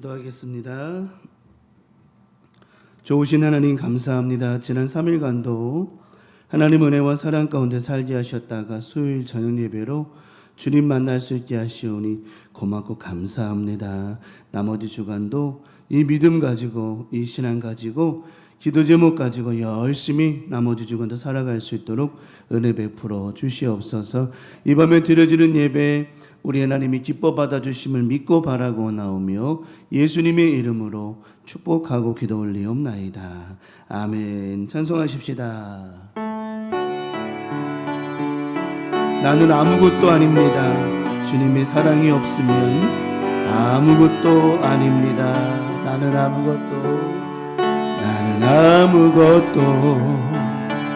기도하겠습니다. 좋으신 하나님 감사합니다. 지난 3일간도 하나님 은혜와 사랑 가운데 살게 하셨다가 수요일 저녁 예배로 주님 만날 수 있게 하시오니 고맙고 감사합니다. 나머지 주간도 이 믿음 가지고 이 신앙 가지고 기도 제목 가지고 열심히 나머지 주간도 살아갈 수 있도록 은혜 베풀어 주시옵소서. 이 밤에 드려지는 예배 우리 하나님이 기뻐 받아주심을 믿고 바라고 나오며 예수님의 이름으로 축복하고 기도 올리옵나이다. 아멘. 찬송하십시다. 나는 아무것도 아닙니다. 주님의 사랑이 없으면 아무것도 아닙니다. 나는 아무것도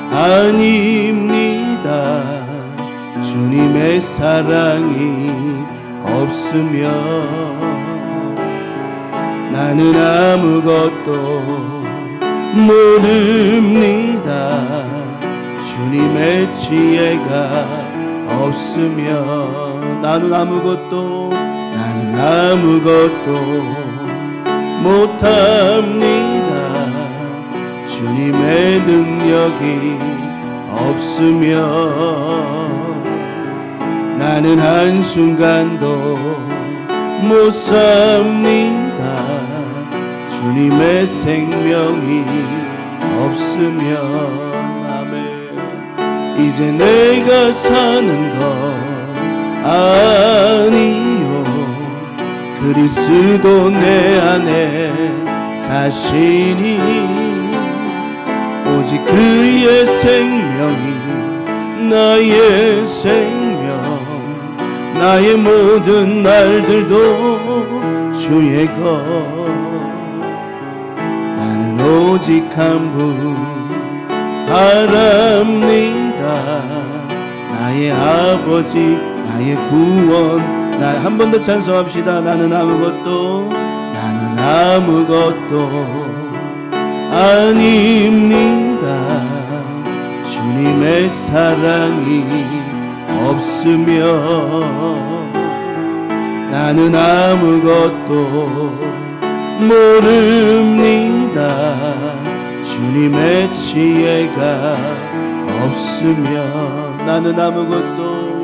아닙니다. 주님의 사랑이 없으면 나는 아무것도 모릅니다. 주님의 지혜가 없으면 나는 아무것도 못합니다. 주님의 능력이 없으면 나는 한순간도 못 삽니다. 주님의 생명이 없으면 아멘. 이제 내가 사는 것 아니요 그리스도 내 안에 사시니 오직 그의 생명이 나의 생명 나의 모든 날들도 주의 것 나는 오직 한 분 바랍니다. 나의 아버지 나의 구원 한 번 더 찬송합시다. 나는 아무것도 아닙니다. 주님의 사랑이 없으면 나는 아무것도 모릅니다. 주님의 지혜가 없으면 나는 아무것도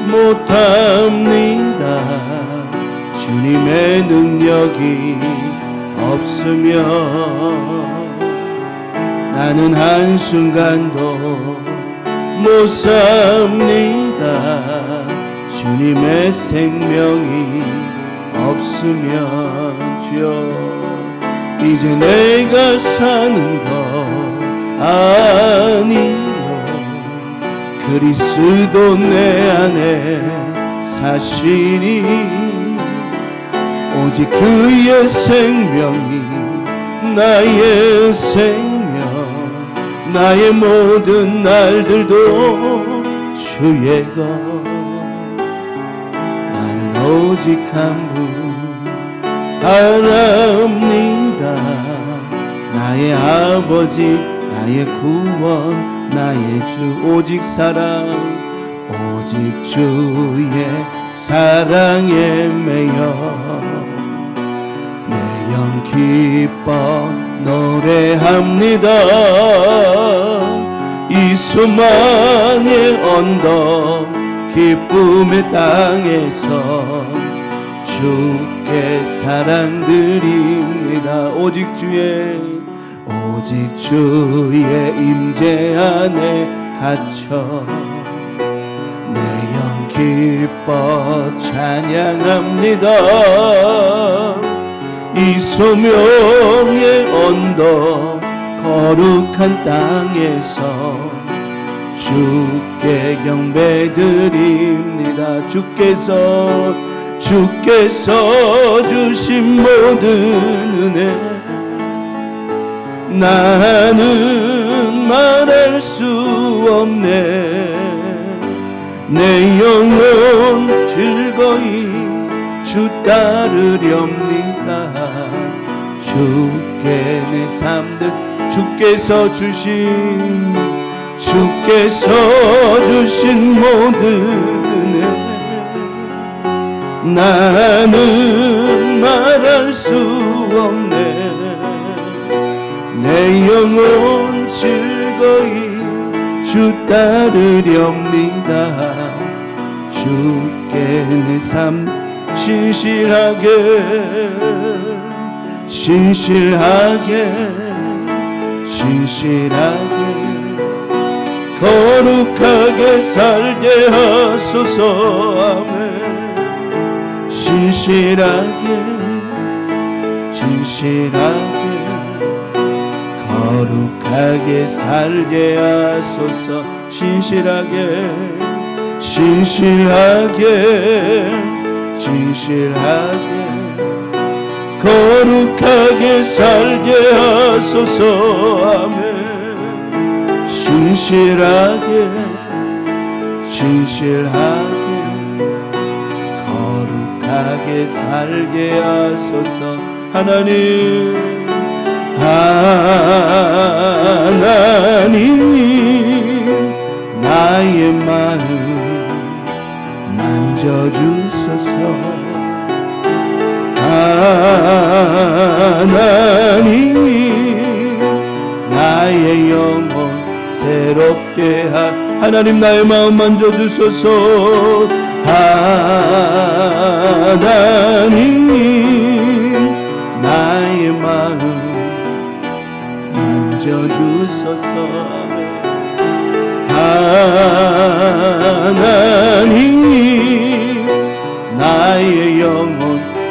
못합니다. 주님의 능력이 없으면 나는 한순간도 못 삽니다. 주님의 생명이 없으면 주여 이제 내가 사는 것 아니요 그리스도 내 안에 사시니 오직 그의 생명이 나의 생명 나의 모든 날들도 주의 것 나는 오직 한 분 바랍니다. 나의 아버지 나의 구원 나의 주 오직 주의 사랑에 매여 내 영 기뻐 노래합니다. 이 소망의 언덕 기쁨의 땅에서 주께 사랑드립니다. 오직 주의 임재 안에 갇혀 내 영 기뻐 찬양합니다. 이 소명의 언덕 거룩한 땅에서 주께 경배드립니다. 주께서 주신 모든 은혜 나는 말할 수 없네. 내 영혼 즐거이 주 따르렵니다. 주께 내 삶들 주께서 주신 모든 은혜 나는 말할 수 없네. 내 영혼 즐거이 주 따르렵니다. 주께 내 삶 신실하게 거룩하게 살게 하소서. 아멘. 신실하게 거룩하게 살게 하소서. 신실하게 거룩하게 살게 하소서. 아멘. 신실하게 거룩하게 살게 하소서. 하나님 나의 마음 만져주소서. 하나님 나의 영혼 새롭게 하나님 나의 마음 만져주소서. 하나님 나의 마음 만져주소서. 하나님 나의 영혼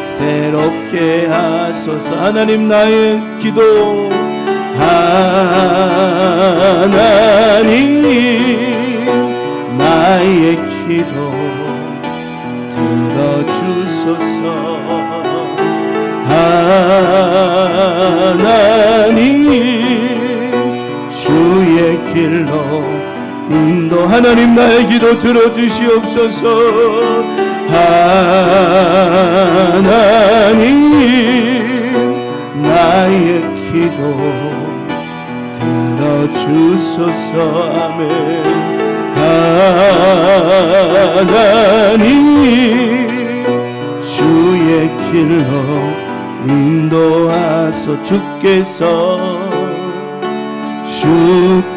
새롭게 하소서. 하나님 나의 기도 하나님 나의 기도 들어주소서. 하나님 주의 길로 인도. 하나님 나의 기도 들어주시옵소서. 하나님 나의 기도 들어주소서. 아멘. 하나님 주의 길로 인도하소.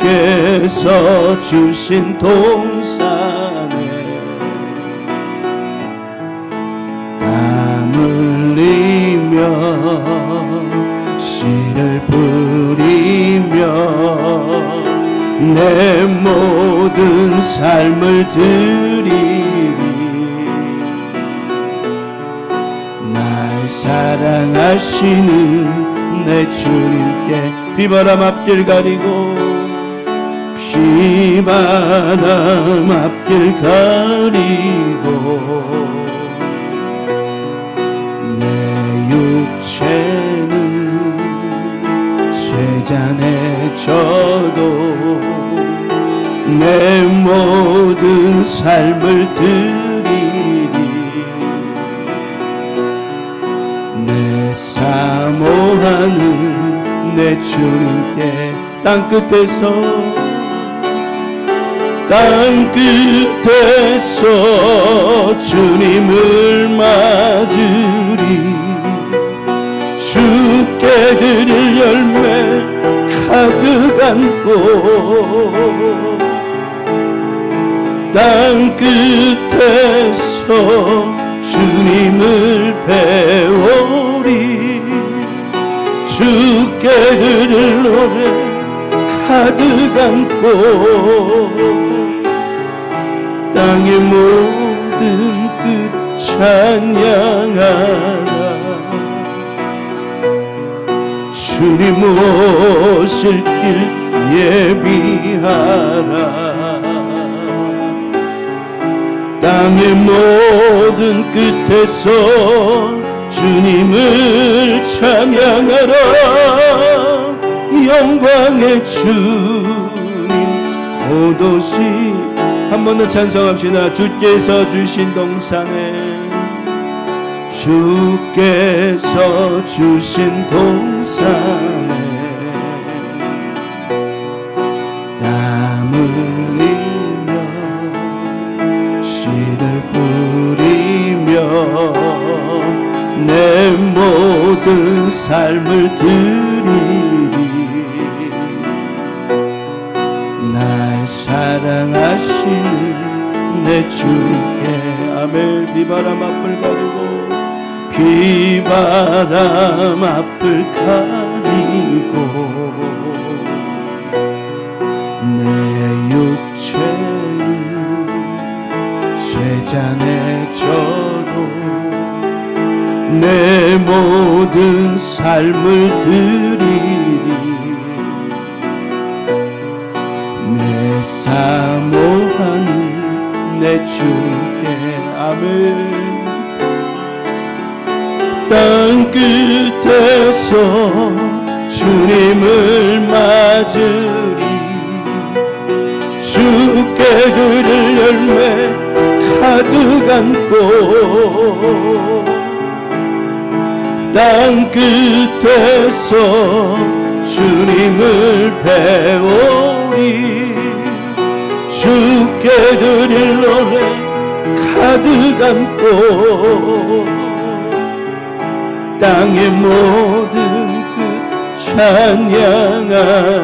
주께서 주신 동산에 땀 흘리며 씨를 뿌리며 내 모든 삶을 드리리. 날 사랑하시는 내 주님께 비바람 앞길 가리고 비바람 앞길 가리고 내 육체는 쇠잔에 져도 내 모든 삶을 드리리. 내 사모하는 내 주님께 땅끝에서 주님을 맞으리. 주께 드릴 열매 가득 안고 땅끝에서 주님을 배우리. 주께 드릴 노래 가득 안고 땅의 모든 끝 찬양하라. 주님 오실 길 예비하라. 땅의 모든 끝에서 주님을 찬양하라. 영광의 주님 고도시. 한 번 더 찬송합시다. 주께서 주신 동산에 주께서 주신 동산에 땀 흘리며 씨를 뿌리며 삶을 드리리. 날 사랑하시는 내 주님께. 아멘. 비바람 앞을 가리고 비바람 앞을 가리고 내 육체를 쇠잔에 져도 내 모든 삶을 드리리. 내 사모하는 내 주님께. 아멘. 땅 끝에서 주님을 맞으리. 주께 드릴 열매 가득 안고 땅 끝에서 주님을 배우리. 주께 드릴 노래 가득 안고 땅의 모든 끝 찬양하라.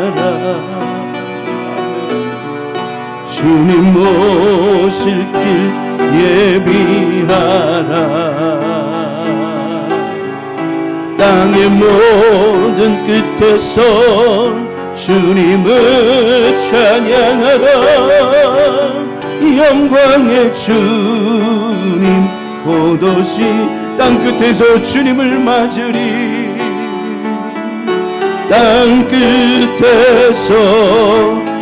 주님 오실 길 예비하라. 땅의 모든 끝에서 주님을 찬양하라. 영광의 주님 곧 오시. 땅 끝에서 주님을 맞으리. 땅 끝에서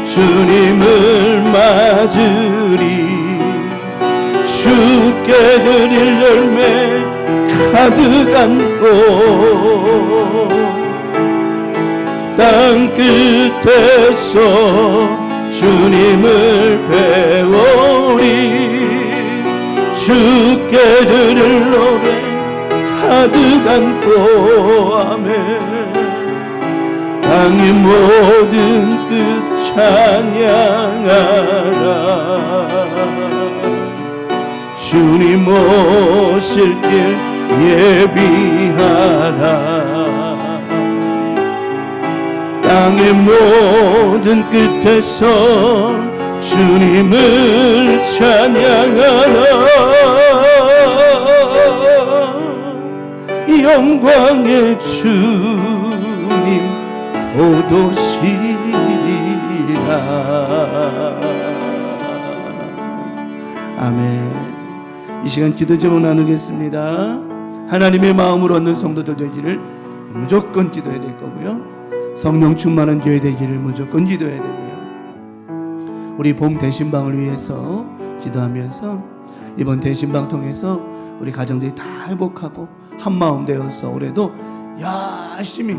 주님을 맞으리. 주께 드릴 열매 가득 안고 땅 끝에서 주님을 배우리. 주께 드릴 노래 가득 안고. 아멘. 땅의 모든 끝 찬양하라. 주님 오실 길 예비하라. 땅의 모든 끝에서 주님을 찬양하라. 영광의 주님 곧 오시리라. 아멘. 이 시간 기도 제목 나누겠습니다. 하나님의 마음을 얻는 성도들 되기를 무조건 기도해야 될 거고요. 성령 충만한 교회 되기를 무조건 기도해야 되고요. 우리 봄 대신방을 위해서 기도하면서 이번 대신방 통해서 우리 가정들이 다 회복하고 한마음 되어서 올해도 열심히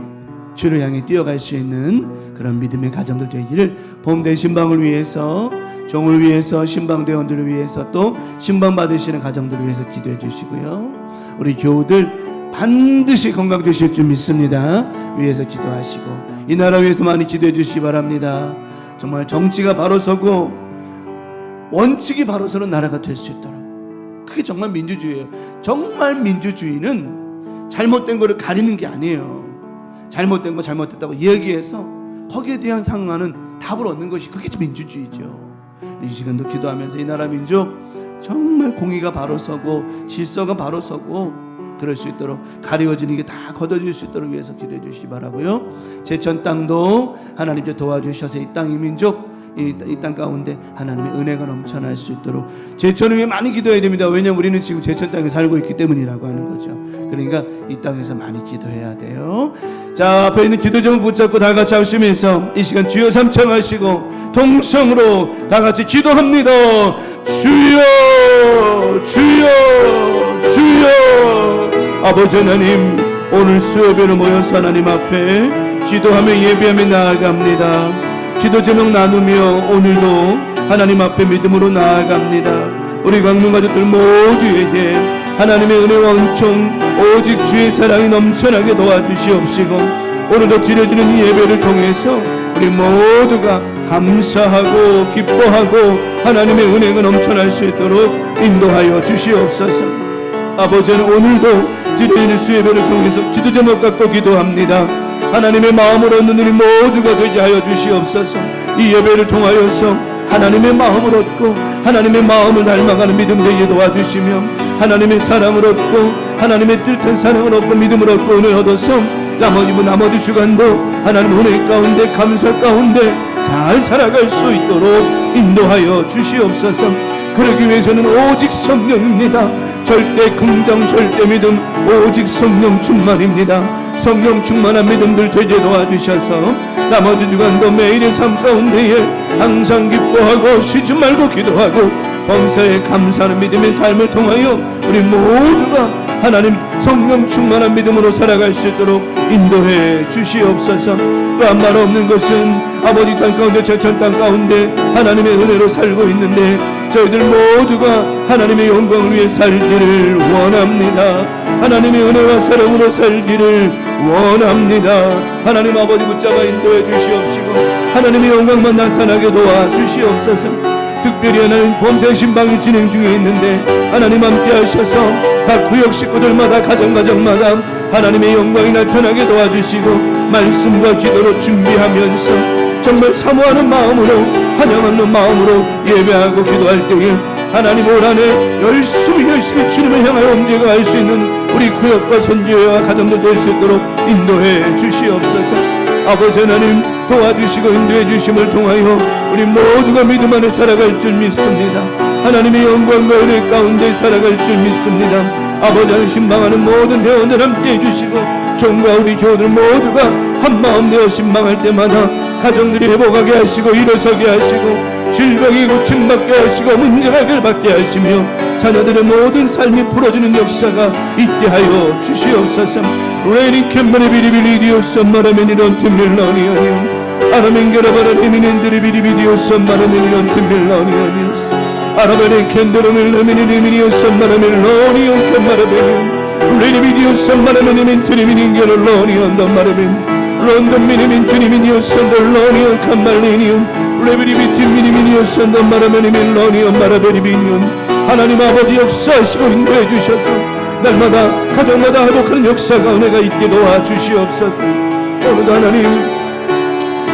주를 향해 뛰어갈 수 있는 그런 믿음의 가정들 되기를 봄 대신방을 위해서, 종을 위해서, 신방대원들을 위해서, 또 신방 받으시는 가정들을 위해서 기도해 주시고요. 우리 교우들 반드시 건강 되실 줄 믿습니다. 위해서 기도하시고 이 나라 위해서 많이 기도해 주시기 바랍니다. 정말 정치가 바로 서고 원칙이 바로 서는 나라가 될 수 있도록. 그게 정말 민주주의예요. 정말 민주주의는 잘못된 거를 가리는 게 아니에요. 잘못된 거 잘못됐다고 이야기해서 거기에 대한 상응하는 답을 얻는 것이 그게 민주주의죠. 이 시간도 기도하면서 이 나라 민족 정말 공의가 바로 서고 질서가 바로 서고 그럴 수 있도록 가리워지는 게 다 걷어질 수 있도록 위해서 기도해 주시기 바라고요. 제천 땅도 하나님께 도와주셔서 이 땅, 이 민족, 이 땅 가운데 하나님의 은혜가 넘쳐날 수 있도록 제천을 위해 많이 기도해야 됩니다. 왜냐하면 우리는 지금 제천 땅에 살고 있기 때문이라고 하는 거죠. 그러니까 이 땅에서 많이 기도해야 돼요. 자, 앞에 있는 기도 제목 붙잡고 다 같이 하시면서 이 시간 주여 삼창하시고 동성으로 다 같이 기도합니다. 주여, 주여, 주여. 아버지 하나님, 오늘 수요일에 모여서 하나님 앞에 기도하며 예배하며 나아갑니다. 기도 제목 나누며 오늘도 하나님 앞에 믿음으로 나아갑니다. 우리 광문 가족들 모두에게 하나님의 은혜와 은총 오직 주의 사랑이 넘쳐나게 도와주시옵시고 오늘도 드려지는 이 예배를 통해서 우리 모두가 감사하고 기뻐하고 하나님의 은혜가 넘쳐날 수 있도록 인도하여 주시옵소서. 아버지, 오늘도 드리는 수예배를 통해서 기도 제목 갖고 기도합니다. 하나님의 마음을 얻는 우리 모두가 되게 하여 주시옵소서. 이 예배를 통하여서 하나님의 마음을 얻고 하나님의 마음을 닮아가는 믿음 되게 도와주시며, 하나님의 사랑을 얻고 하나님의 뜻한 사랑을 얻고 믿음을 얻고 은혜 얻어서 나머지 주간도 하나님 은혜 가운데 감사 가운데 잘 살아갈 수 있도록 인도하여 주시옵소서. 그러기 위해서는 오직 성령입니다. 절대 긍정, 절대 믿음, 오직 성령 충만입니다. 성령 충만한 믿음들 되게 도와주셔서 나머지 주간도 매일의 삶 가운데에 항상 기뻐하고 쉬지 말고 기도하고 범사에 감사하는 믿음의 삶을 통하여 우리 모두가 하나님 성령 충만한 믿음으로 살아갈 수 있도록 인도해 주시옵소서. 또 한 말 없는 것은 아버지 땅 가운데 제천 땅 가운데 하나님의 은혜로 살고 있는데 저희들 모두가 하나님의 영광을 위해 살기를 원합니다. 하나님의 은혜와 사랑으로 살기를 원합니다. 하나님 아버지 붙잡아 인도해 주시옵시고 하나님의 영광만 나타나게 도와주시옵소서. 특별히 하나님 본대 신방이 진행 중에 있는데 하나님 함께 하셔서 각 구역 식구들마다 가정마다 하나님의 영광이 나타나게 도와주시고 말씀과 기도로 준비하면서 정말 사모하는 마음으로 환영하는 마음으로 예배하고 기도할 때에 하나님 올 한해 열심히 주님을 향하여 옮겨갈 수 있는 우리 구역과 선교회와 가정들 될 수 있도록 인도해 주시옵소서. 아버지 하나님 도와주시고 인도해 주심을 통하여 우리 모두가 믿음 안에 살아갈 줄 믿습니다. 하나님의 영광과 은혜 가운데 살아갈 줄 믿습니다. 아버지 하나님 신방하는 모든 대원들 함께 해주시고 종과 우리 교우들 모두가 한마음 되어 신방할 때마다 가정들이 회복하게 하시고 일어서게 하시고 질병이 고침받게 하시고 문제가 해결받게 하시며 자녀들의 모든 삶이 풀어지는 역사가 있게 하여 주시옵소서. 레니 캔마네 비리비리 디오스 마라메니 런팀밀러니 아니요 아라멘 게라바라니 닌들이 비리비디오 썸마라메니 런팀밀러니 아니오스 아라베네 캔드로밀 라미니 리미니오 썸마라멜로니오 캔마라베니 레니 비디오 썸마라메니 민트리미니 게롤로니 언더 마라베니 런던 미니민 트니미니오 선덜로니오 칸말리니움 레비리비티 미니미니오 선더 마라메니 밀로니오 마라베리비니온 하나님 아버지 역사하시고 인도해 주셔서 날마다 가정마다 회복하는 역사가 은혜가 있게 도와주시옵소서. 오늘도 하나님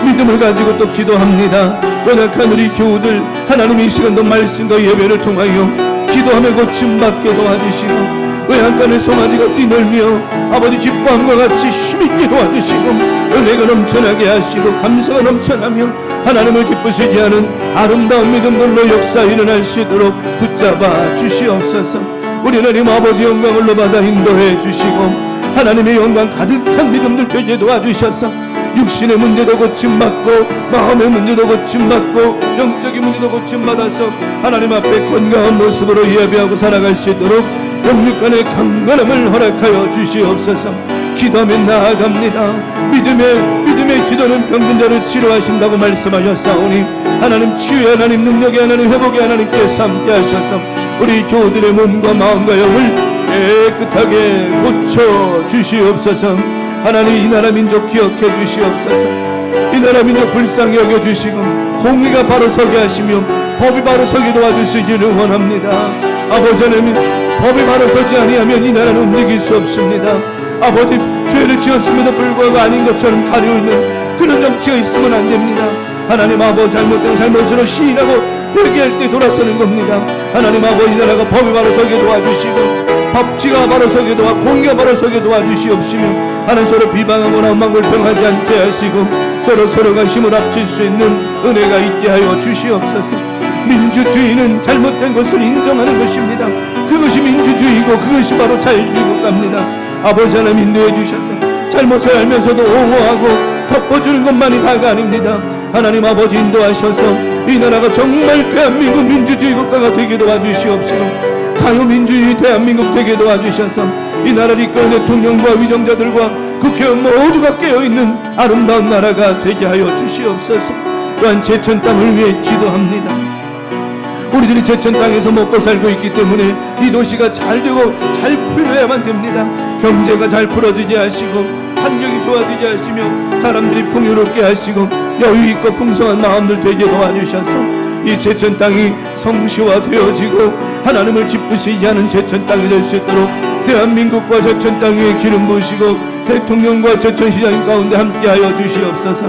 믿음을 가지고 또 기도합니다. 연약한 우리 교우들 하나님 이 시간도 말씀과 예배를 통하여 기도하며 고침받게 도와주시고 외양간의 송아지가 뛰놀며 아버지 기뻐함과 같이 힘있게 도와주시고 은혜가 넘쳐나게 하시고 감사가 넘쳐나며 하나님을 기쁘시게 하는 아름다운 믿음들로 역사 일어날 수 있도록 붙잡아 주시옵소서. 우리 하나님 아버지 영광을 받아 인도해 주시고 하나님의 영광 가득한 믿음들 되게 도와주셔서 육신의 문제도 고침받고 마음의 문제도 고침받고 영적인 문제도 고침받아서 하나님 앞에 건강한 모습으로 예배하고 살아갈 수 있도록 영육간의 강건함을 허락하여 주시옵소서. 기도하며 나아갑니다. 믿음의 기도는 병든 자를 치료하신다고 말씀하셨사오니 하나님 치유의 하나님 능력의 하나님 회복의 하나님께서 함께 하셔서 우리 교우들의 몸과 마음과 영을 깨끗하게 고쳐 주시옵소서. 하나님 이 나라 민족 기억해 주시옵소서. 이 나라 민족 불쌍히 여겨주시고 공의가 바로 서게 하시며 법이 바로 서게 도와주시기를 원합니다. 아버지 하나님 법이 바로 서지 아니하면 이 나라는 움직일 수 없습니다. 아버지 죄를 지었음에도 불구하고 아닌 것처럼 가려울는 그런 정치가 있으면 안 됩니다. 하나님 아버지 잘못된 잘못으로 시인하고 회개할 때 돌아서는 겁니다. 하나님 아버지 이 나라가 법이 바로 서게 도와주시고 법치가 바로 서게 도와 공의가 바로 서게 도와주시옵시며 하나님 서로 비방하거나 엉망불평하지 않게 하시고 서로가 힘을 합칠 수 있는 은혜가 있게 하여 주시옵소서. 민주주의는 잘못된 것을 인정하는 것입니다. 그것이 민주주의고 그것이 바로 자유주의국가입니다. 아버지 하나님 인도해 주셔서 잘못을 알면서도 옹호하고 덮어주는 것만이 다가 아닙니다. 하나님 아버지 인도하셔서 이 나라가 정말 대한민국 민주주의 국가가 되게 도와주시옵시고 자유민주주의 대한민국 되게 도와주셔서 이 나라를 이끄는 대통령과 위정자들과 국회의원 모두가 깨어있는 아름다운 나라가 되게 하여 주시옵소서. 또한 제천 땅을 위해 기도합니다. 우리들이 제천 땅에서 먹고 살고 있기 때문에 이 도시가 잘 되고 잘 풀려야만 됩니다. 경제가 잘 풀어지게 하시고 환경이 좋아지게 하시며 사람들이 풍요롭게 하시고 여유있고 풍성한 마음들 되게 도와주셔서 이 제천 땅이 성시화되어지고 하나님을 기쁘시게 하는 제천 땅이 될 수 있도록 대한민국과 제천 땅에 기름 부으시고 대통령과 제천시장 가운데 함께하여 주시옵소서.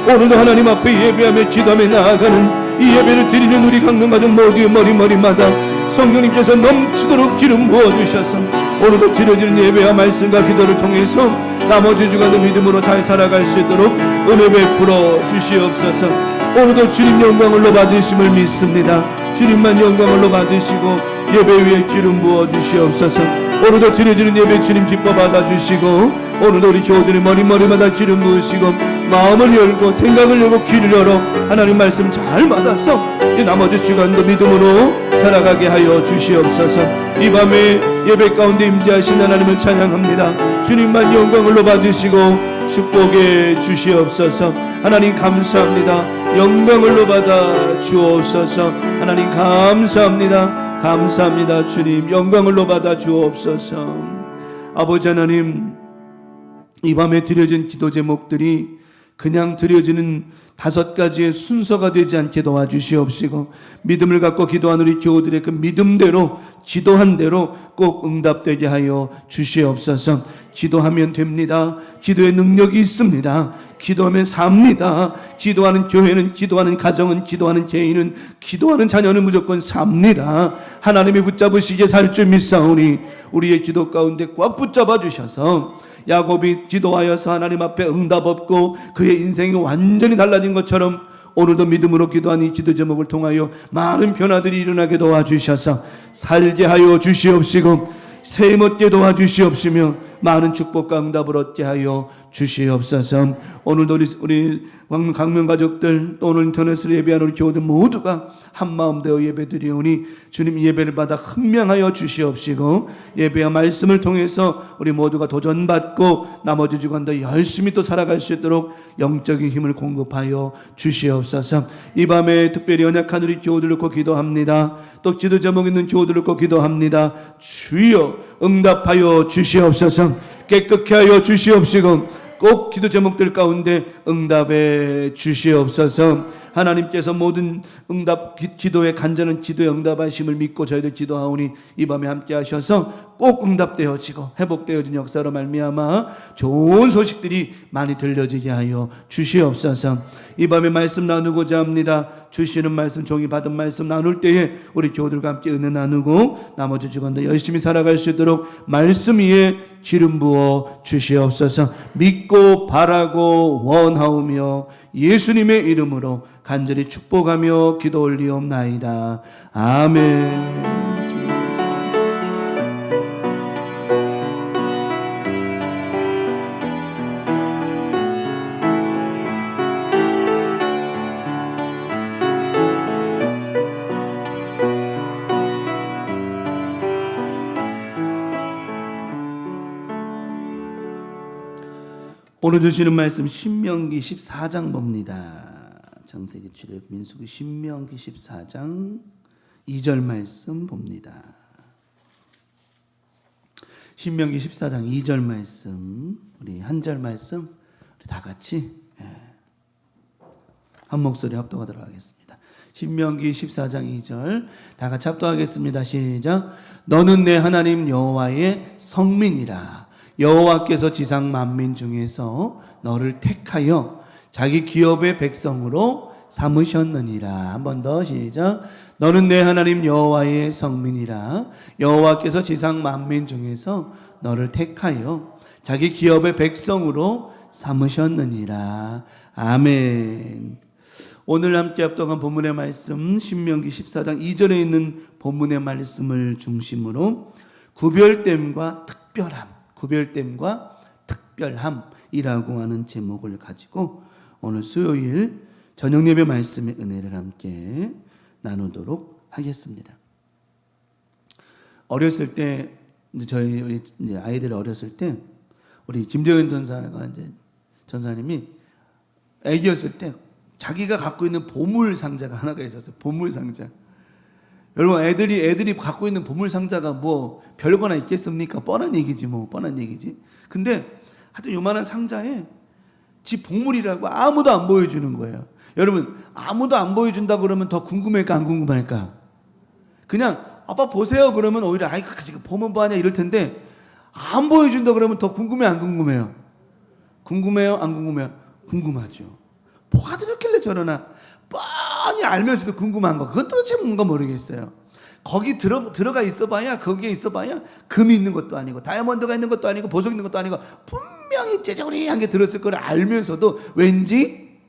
오늘도 하나님 앞에 예배하며 기도하며 나아가는 이 예배를 드리는 우리 강명가족 모두의 머리마다 성령님께서 넘치도록 기름 부어주셔서 오늘도 드려지는 예배와 말씀과 기도를 통해서 나머지 주간도 믿음으로 잘 살아갈 수 있도록 은혜 베풀어 주시옵소서. 오늘도 주님 영광을 받으심을 믿습니다. 주님만 영광을 받으시고 예배 위에 기름 부어 주시옵소서. 오늘도 드려지는 예배 주님 기뻐 받아주시고 오늘도 우리 교우들이 머리마다 기름 부으시고 마음을 열고 생각을 열고 귀를 열어 하나님 말씀 잘 받아서 이 나머지 시간도 믿음으로 살아가게 하여 주시옵소서. 이 밤에 예배 가운데 임재하신 하나님을 찬양합니다. 주님만 영광을 받으시고 축복해 주시옵소서. 하나님 감사합니다. 영광을 받아 주옵소서. 하나님 감사합니다. 감사합니다. 주님 영광을 받아 주옵소서. 아버지 하나님, 이 밤에 드려진 기도 제목들이 그냥 드려지는 5가지의 순서가 되지 않게 도와주시옵시고 믿음을 갖고 기도하는 우리 교우들의 그 믿음대로 기도한 대로 꼭 응답되게 하여 주시옵소서. 기도하면 됩니다. 기도의 능력이 있습니다. 기도하면 삽니다. 기도하는 교회는, 기도하는 가정은, 기도하는 개인은, 기도하는 자녀는 무조건 삽니다. 하나님이 붙잡으시기에 살 줄 믿사오니 우리의 기도 가운데 꽉 붙잡아 주셔서 야곱이 기도하여서 하나님 앞에 응답 없고 그의 인생이 완전히 달라진 것처럼 오늘도 믿음으로 기도한 이 기도 제목을 통하여 많은 변화들이 일어나게 도와주셔서 살게 하여 주시옵시고 셈 얻게 도와주시옵시며 많은 축복과 응답을 얻게 하여 주시옵소서. 오늘도 우리 강명 가족들 또 오늘 인터넷으로 예배하는 우리 교우들 모두가 한마음 되어 예배드리오니 주님 예배를 받아 흥명하여 주시옵시고 예배와 말씀을 통해서 우리 모두가 도전받고 나머지 주간도 열심히 또 살아갈 수 있도록 영적인 힘을 공급하여 주시옵소서. 이 밤에 특별히 연약한 우리 교우들 놓고 기도합니다. 또 기도 제목 있는 교우들 놓고 기도합니다. 주여 응답하여 주시옵소서. 깨끗게 하여 주시옵시고 꼭 기도 제목들 가운데 응답해 주시옵소서. 하나님께서 모든 응답 기도의 간절한 기도에 응답하심을 믿고 저희들 기도하오니 이 밤에 함께 하셔서 꼭 응답되어지고 회복되어진 역사로 말미암아 좋은 소식들이 많이 들려지게 하여 주시옵소서. 이 밤에 말씀 나누고자 합니다. 주시는 말씀, 종이 받은 말씀 나눌 때에 우리 교우들과 함께 은혜 나누고 나머지 주간도 열심히 살아갈 수 있도록 말씀 위에 기름 부어 주시옵소서. 믿고 바라고 원하오며 예수님의 이름으로 간절히 축복하며 기도 올리옵나이다. 아멘. 오늘 주시는 말씀 신명기 14장 봅니다. 창세기 출애굽 민수기 신명기 14장 2절 말씀 봅니다. 신명기 14장 2절 말씀, 우리 한 절 말씀 우리 다 같이 한 목소리 합독하도록 하겠습니다. 신명기 14장 2절 다 같이 합독하겠습니다. 시작. 너는 내 하나님 여호와의 성민이라. 여호와께서 지상 만민 중에서 너를 택하여 자기 기업의 백성으로 삼으셨느니라. 한 번 더 시작. 너는 내 하나님 여호와의 성민이라. 여호와께서 지상 만민 중에서 너를 택하여 자기 기업의 백성으로 삼으셨느니라. 아멘. 오늘 함께 합독한 본문의 말씀 신명기 14장 2절에 있는 본문의 말씀을 중심으로 구별됨과 특별함이라고 하는 제목을 가지고 오늘 수요일 저녁 예배 말씀의 은혜를 함께 나누도록 하겠습니다. 어렸을 때 저희 이제 아이들 어렸을 때 우리 김재현 전사님이 아기였을 때 자기가 갖고 있는 보물 상자가 하나가 있었어요. 보물 상자. 여러분 애들이 갖고 있는 보물 상자가 뭐 별거나 있겠습니까? 뻔한 얘기지 뭐 뻔한 얘기지. 근데 하여튼 요만한 상자에 지 보물이라고 아무도 안 보여주는 거예요. 여러분 아무도 안 보여준다 그러면 더 궁금할까 안 궁금할까? 그냥 아빠 보세요 그러면 오히려 아이 지금 보면 뭐하냐 이럴 텐데, 안 보여준다 그러면 더 궁금해 안 궁금해요? 궁금해요 안 궁금해요? 궁금하죠. 뭐가 들었길래 저러나 뻔히 알면서도 궁금한 거, 그건 도대체 뭔가 모르겠어요. 거기 들어가 있어봐야, 거기에 있어봐야 금이 있는 것도 아니고 다이아몬드가 있는 것도 아니고 보석 있는 것도 아니고 분명히 째저리한 게 들었을 걸 알면서도 왠지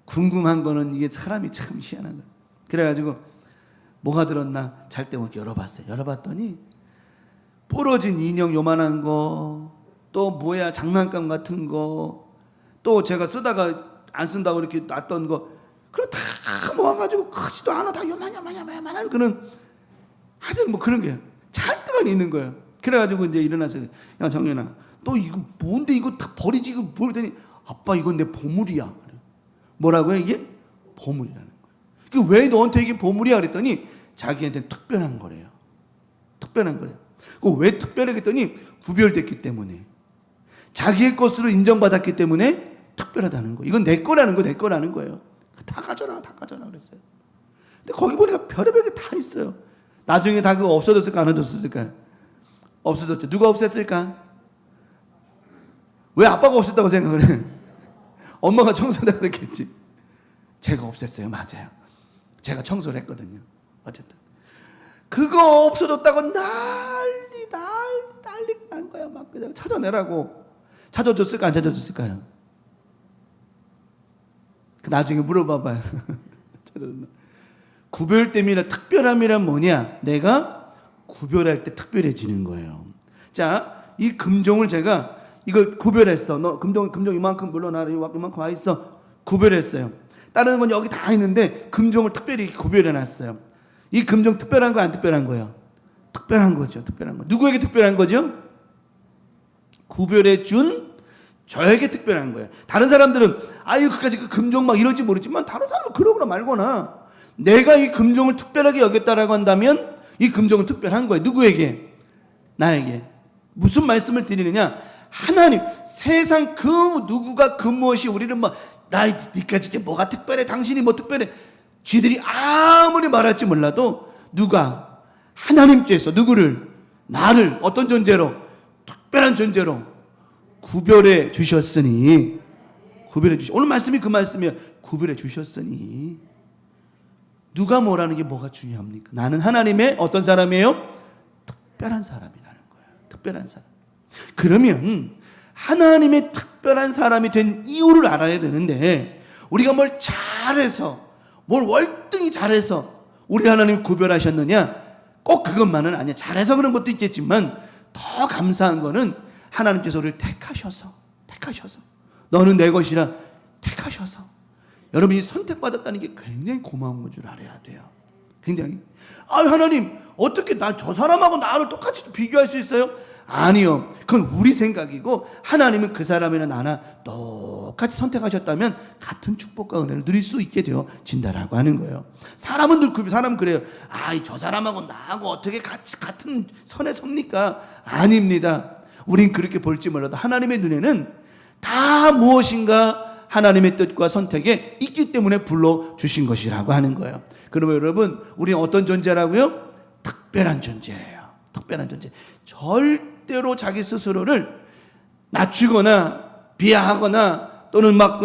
궁금한 거는, 이게 사람이 참 희한한 거예요. 그래가지고 뭐가 들었나 잘 때 열어봤어요. 열어봤더니 부러진 인형 요만한 거, 또 뭐야 장난감 같은 거, 또 제가 쓰다가 안 쓴다고 이렇게 놨던 거, 그거 다 모아가지고 크지도 않아, 다 요만한 그런, 하여튼 뭐 그런 게 잔뜩 있는 거예요. 그래가지고 이제 일어나서, 야 정연아 너 이거 뭔데 이거 다 버리지 이거 그랬더니, 아빠 이건 내 보물이야. 뭐라고요? 이게 보물이라는 거예요. 왜 너한테 이게 보물이야 그랬더니 자기한테 특별한 거래요. 특별한 거래요. 왜 특별해 그랬더니 구별됐기 때문에, 자기의 것으로 인정받았기 때문에 특별하다는 거예요. 이건 내 거라는 거, 내 거라는 거예요. 다 가져라 그랬어요. 근데 거기 보니까 별의별 게 다 있어요. 나중에 다 그거 없어졌을까 안 없어졌을까요? 없어졌죠. 누가 없앴을까? 왜 아빠가 없앴다고 생각을 해? 엄마가 청소한다 그랬겠지. 제가 없앴어요. 맞아요. 제가 청소를 했거든요. 어쨌든 그거 없어졌다고 난리가 난 거야. 막 그냥 찾아내라고. 찾아줬을까 안 찾아줬을까요? 나중에 물어봐봐요. 구별됨이나 특별함이란 뭐냐? 내가 구별할 때 특별해지는 거예요. 자, 이 금종을 제가 이걸 구별했어. 너 금종 이만큼 물러나, 이만큼 와 있어. 구별했어요. 다른 건 여기 다 있는데 금종을 특별히 구별해놨어요. 이 금종 특별한 거 안 특별한 거예요? 특별한 거죠. 특별한 거. 누구에게 특별한 거죠? 구별해준 저에게 특별한 거예요. 다른 사람들은 아유 그까지 그 금종 막 이럴지 모르지만, 다른 사람은 그러거나 말거나 내가 이 금종을 특별하게 여겼다라고 한다면 이 금종은 특별한 거예요. 누구에게? 나에게. 무슨 말씀을 드리느냐? 하나님, 세상 그 누구가 그 무엇이 우리를 뭐 니까지 이게 뭐가 특별해, 당신이 뭐 특별해, 쥐들이 아무리 말할지 몰라도 누가 하나님께서 누구를, 나를 어떤 존재로, 특별한 존재로 구별해 주셨으니, 오늘 말씀이 그 말씀이에요. 구별해 주셨으니 누가 뭐라는 게 뭐가 중요합니까? 나는 하나님의 어떤 사람이에요? 특별한 사람이라는 거예요. 특별한 사람. 그러면 하나님의 특별한 사람이 된 이유를 알아야 되는데, 우리가 뭘 잘해서, 뭘 월등히 잘해서 우리 하나님 구별하셨느냐? 꼭 그것만은 아니야. 잘해서 그런 것도 있겠지만 더 감사한 거는 하나님께서 우리를 택하셔서 너는 내 것이라 택하셔서, 여러분이 선택받았다는 게 굉장히 고마운 건 줄 알아야 돼요. 굉장히. 하나님 어떻게 저 사람하고 나를 똑같이 비교할 수 있어요? 아니요. 그건 우리 생각이고, 하나님은 그 사람이나 나나 똑같이 선택하셨다면 같은 축복과 은혜를 누릴 수 있게 되어진다라고 하는 거예요. 사람은 그래요. 저 사람하고 나하고 어떻게 같은 선에 섭니까? 아닙니다. 우린 그렇게 볼지 몰라도 하나님의 눈에는 다 무엇인가 하나님의 뜻과 선택에 있기 때문에 불러주신 것이라고 하는 거예요. 그러면 여러분, 우리는 어떤 존재라고요? 특별한 존재예요. 특별한 존재. 절대로 자기 스스로를 낮추거나 비하하거나 또는 막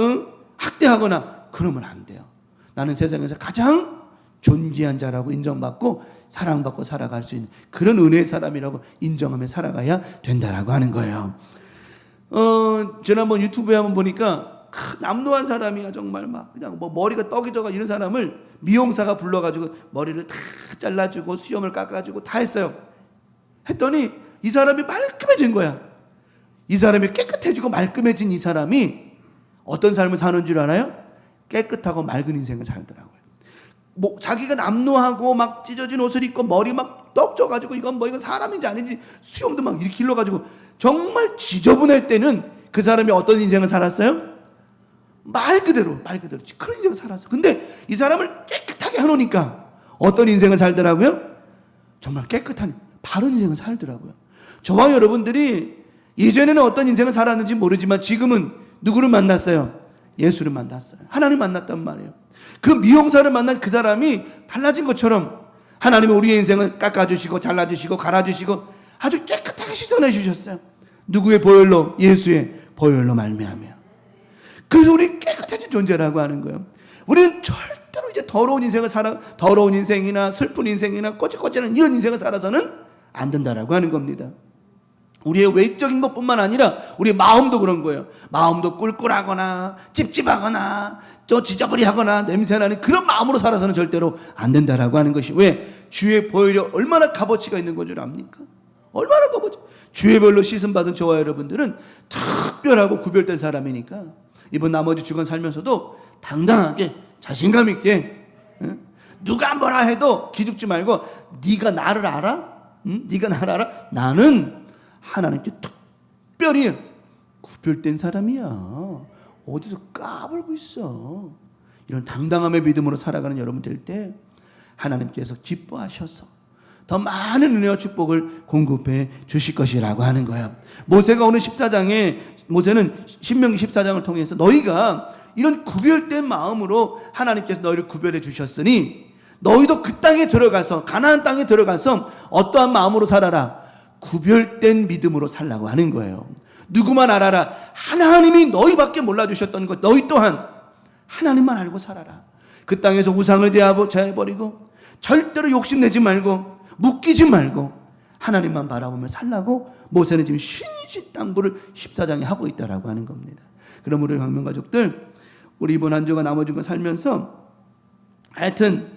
학대하거나 그러면 안 돼요. 나는 세상에서 가장 존귀한 자라고 인정받고 사랑받고 살아갈 수 있는 그런 은혜의 사람이라고 인정하며 살아가야 된다라고 하는 거예요. 지난번 유튜브에 한번 보니까 남노한 사람이야. 정말 막 그냥 뭐 머리가 떡이 져가 이런 사람을 미용사가 불러가지고 머리를 다 잘라주고 수염을 깎아주고 다 했어요. 했더니 이 사람이 말끔해진 거야. 이 사람이 깨끗해지고 말끔해진 이 사람이 어떤 삶을 사는 줄 알아요? 깨끗하고 맑은 인생을 살더라고요. 뭐 자기가 남노하고 막 찢어진 옷을 입고 머리 막 떡져가지고 이건 사람인지 아닌지 수염도 막 이렇게 길러가지고 정말 지저분할 때는 그 사람이 어떤 인생을 살았어요? 말 그대로 그런 인생을 살았어. 근데 이 사람을 깨끗하게 해놓으니까 어떤 인생을 살더라고요? 정말 깨끗한 바른 인생을 살더라고요. 저와 여러분들이 예전에는 어떤 인생을 살았는지 모르지만 지금은 누구를 만났어요? 예수를 만났어요. 하나님 만났단 말이에요. 그 미용사를 만난 그 사람이 달라진 것처럼 하나님은 우리의 인생을 깎아주시고 잘라주시고 갈아주시고 아주 깨끗하게 씻어내 주셨어요. 누구의 보혈로? 예수의 보혈로 말미암아. 그래서 우리 깨끗해진 존재라고 하는 거예요. 우리는 절대로 이제 더러운 인생이나 슬픈 인생이나 꼬치꼬치한 이런 인생을 살아서는 안 된다라고 하는 겁니다. 우리의 외적인 것뿐만 아니라 우리의 마음도 그런 거예요. 마음도 꿀꿀하거나 찝찝하거나 또 지저분하거나 냄새나는 그런 마음으로 살아서는 절대로 안 된다라고 하는 것이, 왜? 주의 보혈이 얼마나 값어치가 있는 건 줄 압니까? 얼마나 값어치. 주의 보혈로 씻음 받은 저와 여러분들은 특별하고 구별된 사람이니까 이번 나머지 주간 살면서도 당당하게 자신감 있게, 누가 뭐라 해도 기죽지 말고, 네가 나를 알아? 네가 나를 알아? 나는 하나님께 특별히 구별된 사람이야. 어디서 까불고 있어. 이런 당당함의 믿음으로 살아가는 여러분 될 때 하나님께서 기뻐하셔서 더 많은 은혜와 축복을 공급해 주실 것이라고 하는 거야. 모세가 오늘 14장에, 모세는 신명기 14장을 통해서 너희가 이런 구별된 마음으로 하나님께서 너희를 구별해 주셨으니 너희도 그 땅에 들어가서, 가나안 땅에 들어가서 어떠한 마음으로 살아라? 구별된 믿음으로 살라고 하는 거예요. 누구만 알아라. 하나님이 너희밖에 몰라주셨던 것, 너희 또한 하나님만 알고 살아라. 그 땅에서 우상을 제해버리고 절대로 욕심내지 말고 묶이지 말고 하나님만 바라보며 살라고 모세는 지금 신실당부를 14장에 하고 있다라고 하는 겁니다. 그럼 우리 광명가족들, 우리 이번 한 주간 나머지 거 살면서 하여튼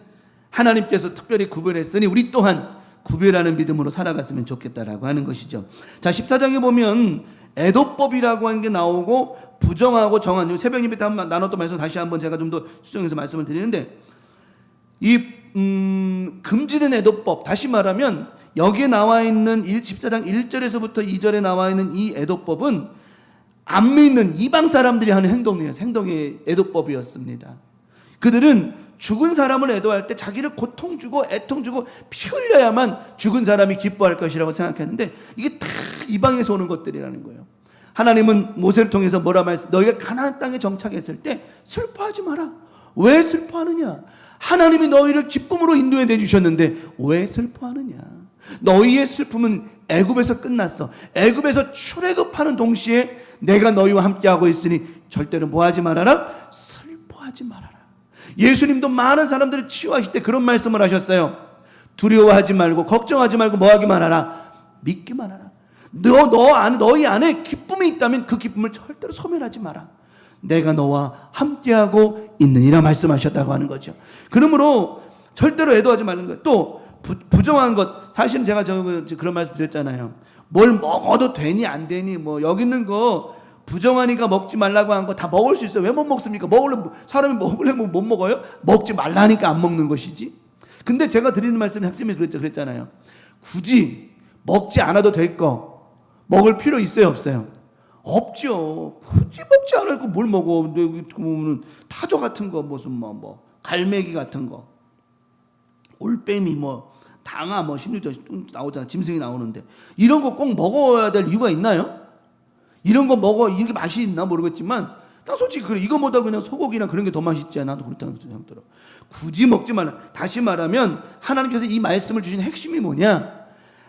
하나님께서 특별히 구별했으니 우리 또한 구별하는 믿음으로 살아갔으면 좋겠다라고 하는 것이죠. 자, 14장에 보면 애도법이라고 하는 게 나오고 부정하고 정한, 새벽 예배 때 한번 나눴던 말씀 다시 한번 제가 좀 더 수정해서 말씀을 드리는데, 이 금지된 애도법, 다시 말하면 여기에 나와 있는 14장 1절에서부터 2절에 나와 있는 이 애도법은 안 믿는 이방 사람들이 하는 행동의 애도법이었습니다. 그들은 죽은 사람을 애도할 때 자기를 고통 주고 애통 주고 피 흘려야만 죽은 사람이 기뻐할 것이라고 생각했는데 이게 다 이방에서 오는 것들이라는 거예요. 하나님은 모세를 통해서 뭐라 말씀? 너희가 가나안 땅에 정착했을 때 슬퍼하지 마라. 왜 슬퍼하느냐? 하나님이 너희를 기쁨으로 인도해 내주셨는데 왜 슬퍼하느냐? 너희의 슬픔은 애굽에서 끝났어. 애굽에서 출애굽하는 동시에 내가 너희와 함께하고 있으니 절대로 뭐하지 말아라? 슬퍼하지 말아라. 예수님도 많은 사람들을 치유하실 때 그런 말씀을 하셨어요. 두려워하지 말고 걱정하지 말고 뭐하기만 하라? 믿기만 하라. 너희 안에 기쁨이 있다면 그 기쁨을 절대로 소멸하지 마라. 내가 너와 함께하고 있느니라 말씀하셨다고 하는 거죠. 그러므로 절대로 애도하지 말는 거예요. 또 부정한 것, 사실은 제가 그런 말씀 드렸잖아요. 뭘 먹어도 되니 안 되니, 뭐 여기 있는 거 부정하니까 먹지 말라고 한 거 다 먹을 수 있어요. 왜 못 먹습니까? 사람이 먹으려면 못 먹어요? 먹지 말라니까 안 먹는 것이지. 근데 제가 드리는 말씀이 핵심이 그랬잖아요. 굳이 먹지 않아도 될 거 먹을 필요 있어요, 없어요? 없죠. 굳이 먹지 않을 거 뭘 먹어? 여기 보면 타조 같은 거, 무슨 뭐 갈매기 같은 거, 올빼미, 뭐 당아, 뭐 심지어 나오잖아. 짐승이 나오는데 이런 거 꼭 먹어야 될 이유가 있나요? 이런 거 먹어, 이게 맛이 있나 모르겠지만 나 솔직히 그래, 이거보다 그냥 소고기나 그런 게 더 맛있지 않아? 나도 그렇다는 생각 들어. 굳이 먹지 말라. 다시 말하면 하나님께서 이 말씀을 주신 핵심이 뭐냐?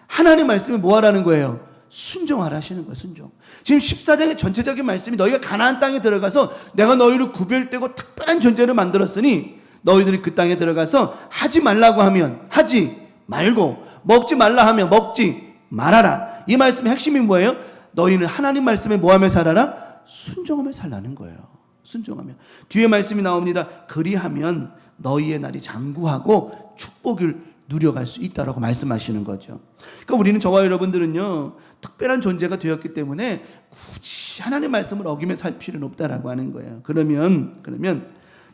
하나님 말씀이 뭐 하라는 거예요? 순종하라 하시는 거예요. 순종. 지금 14장의 전체적인 말씀이 너희가 가나안 땅에 들어가서 내가 너희를 구별되고 특별한 존재를 만들었으니 너희들이 그 땅에 들어가서 하지 말라고 하면 하지 말고, 먹지 말라 하면 먹지 말아라. 이 말씀의 핵심이 뭐예요? 너희는 하나님 말씀에 뭐하며 살아라? 순종하며 살라는 거예요. 순종하며. 뒤에 말씀이 나옵니다. 그리하면 너희의 날이 장구하고 축복을 누려갈 수 있다라고 말씀하시는 거죠. 그러니까 우리는, 저와 여러분들은요, 특별한 존재가 되었기 때문에 굳이 하나님 말씀을 어기며 살 필요는 없다라고 하는 거예요. 그러면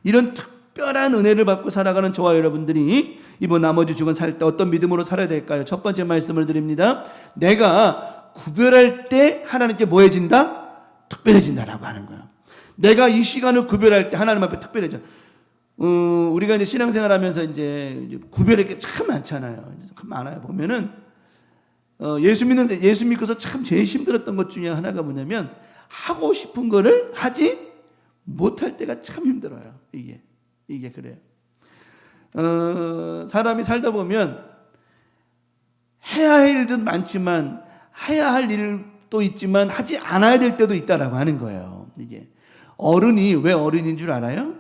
이런 특별한 은혜를 받고 살아가는 저와 여러분들이 이번 나머지 주간 살 때 어떤 믿음으로 살아야 될까요? 첫 번째 말씀을 드립니다. 내가 구별할 때 하나님께 뭐해진다? 특별해진다라고 하는 거예요. 내가 이 시간을 구별할 때 하나님 앞에 특별해져. 우리가 이제 신앙생활 하면서 이제 구별할 게 참 많잖아요. 참 많아요. 보면은, 예수 믿고서 참 제일 힘들었던 것 중에 하나가 뭐냐면, 하고 싶은 거를 하지 못할 때가 참 힘들어요. 이게 그래요. 사람이 살다 보면 해야 할 일도 많지만 해야 할 일도 있지만 하지 않아야 될 때도 있다라고 하는 거예요. 이게 어른이 왜 어른인 줄 알아요?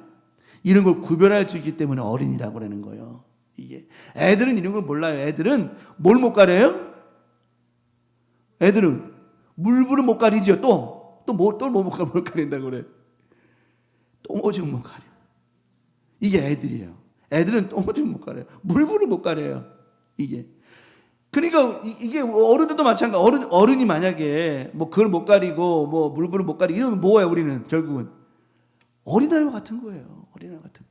이런 걸 구별할 수 있기 때문에 어른이라고 그러는 거예요. 이게 애들은 이런 걸 몰라요. 애들은 뭘 못 가려요? 애들은 물불은 못 가리죠. 뭘 가린다고 그래? 똥오줌 못 가려. 이게 애들이에요. 애들은 똥오줌 못 가려요. 물불은 못 가려요. 이게. 그러니까 이게 어른들도 마찬가지. 어른이 만약에 뭐 그걸 못 가리고 뭐 물불을 못 가리고 이러면 뭐예요? 우리는 결국은 어린아이와 같은 거예요. 어린아이 같은 거예요.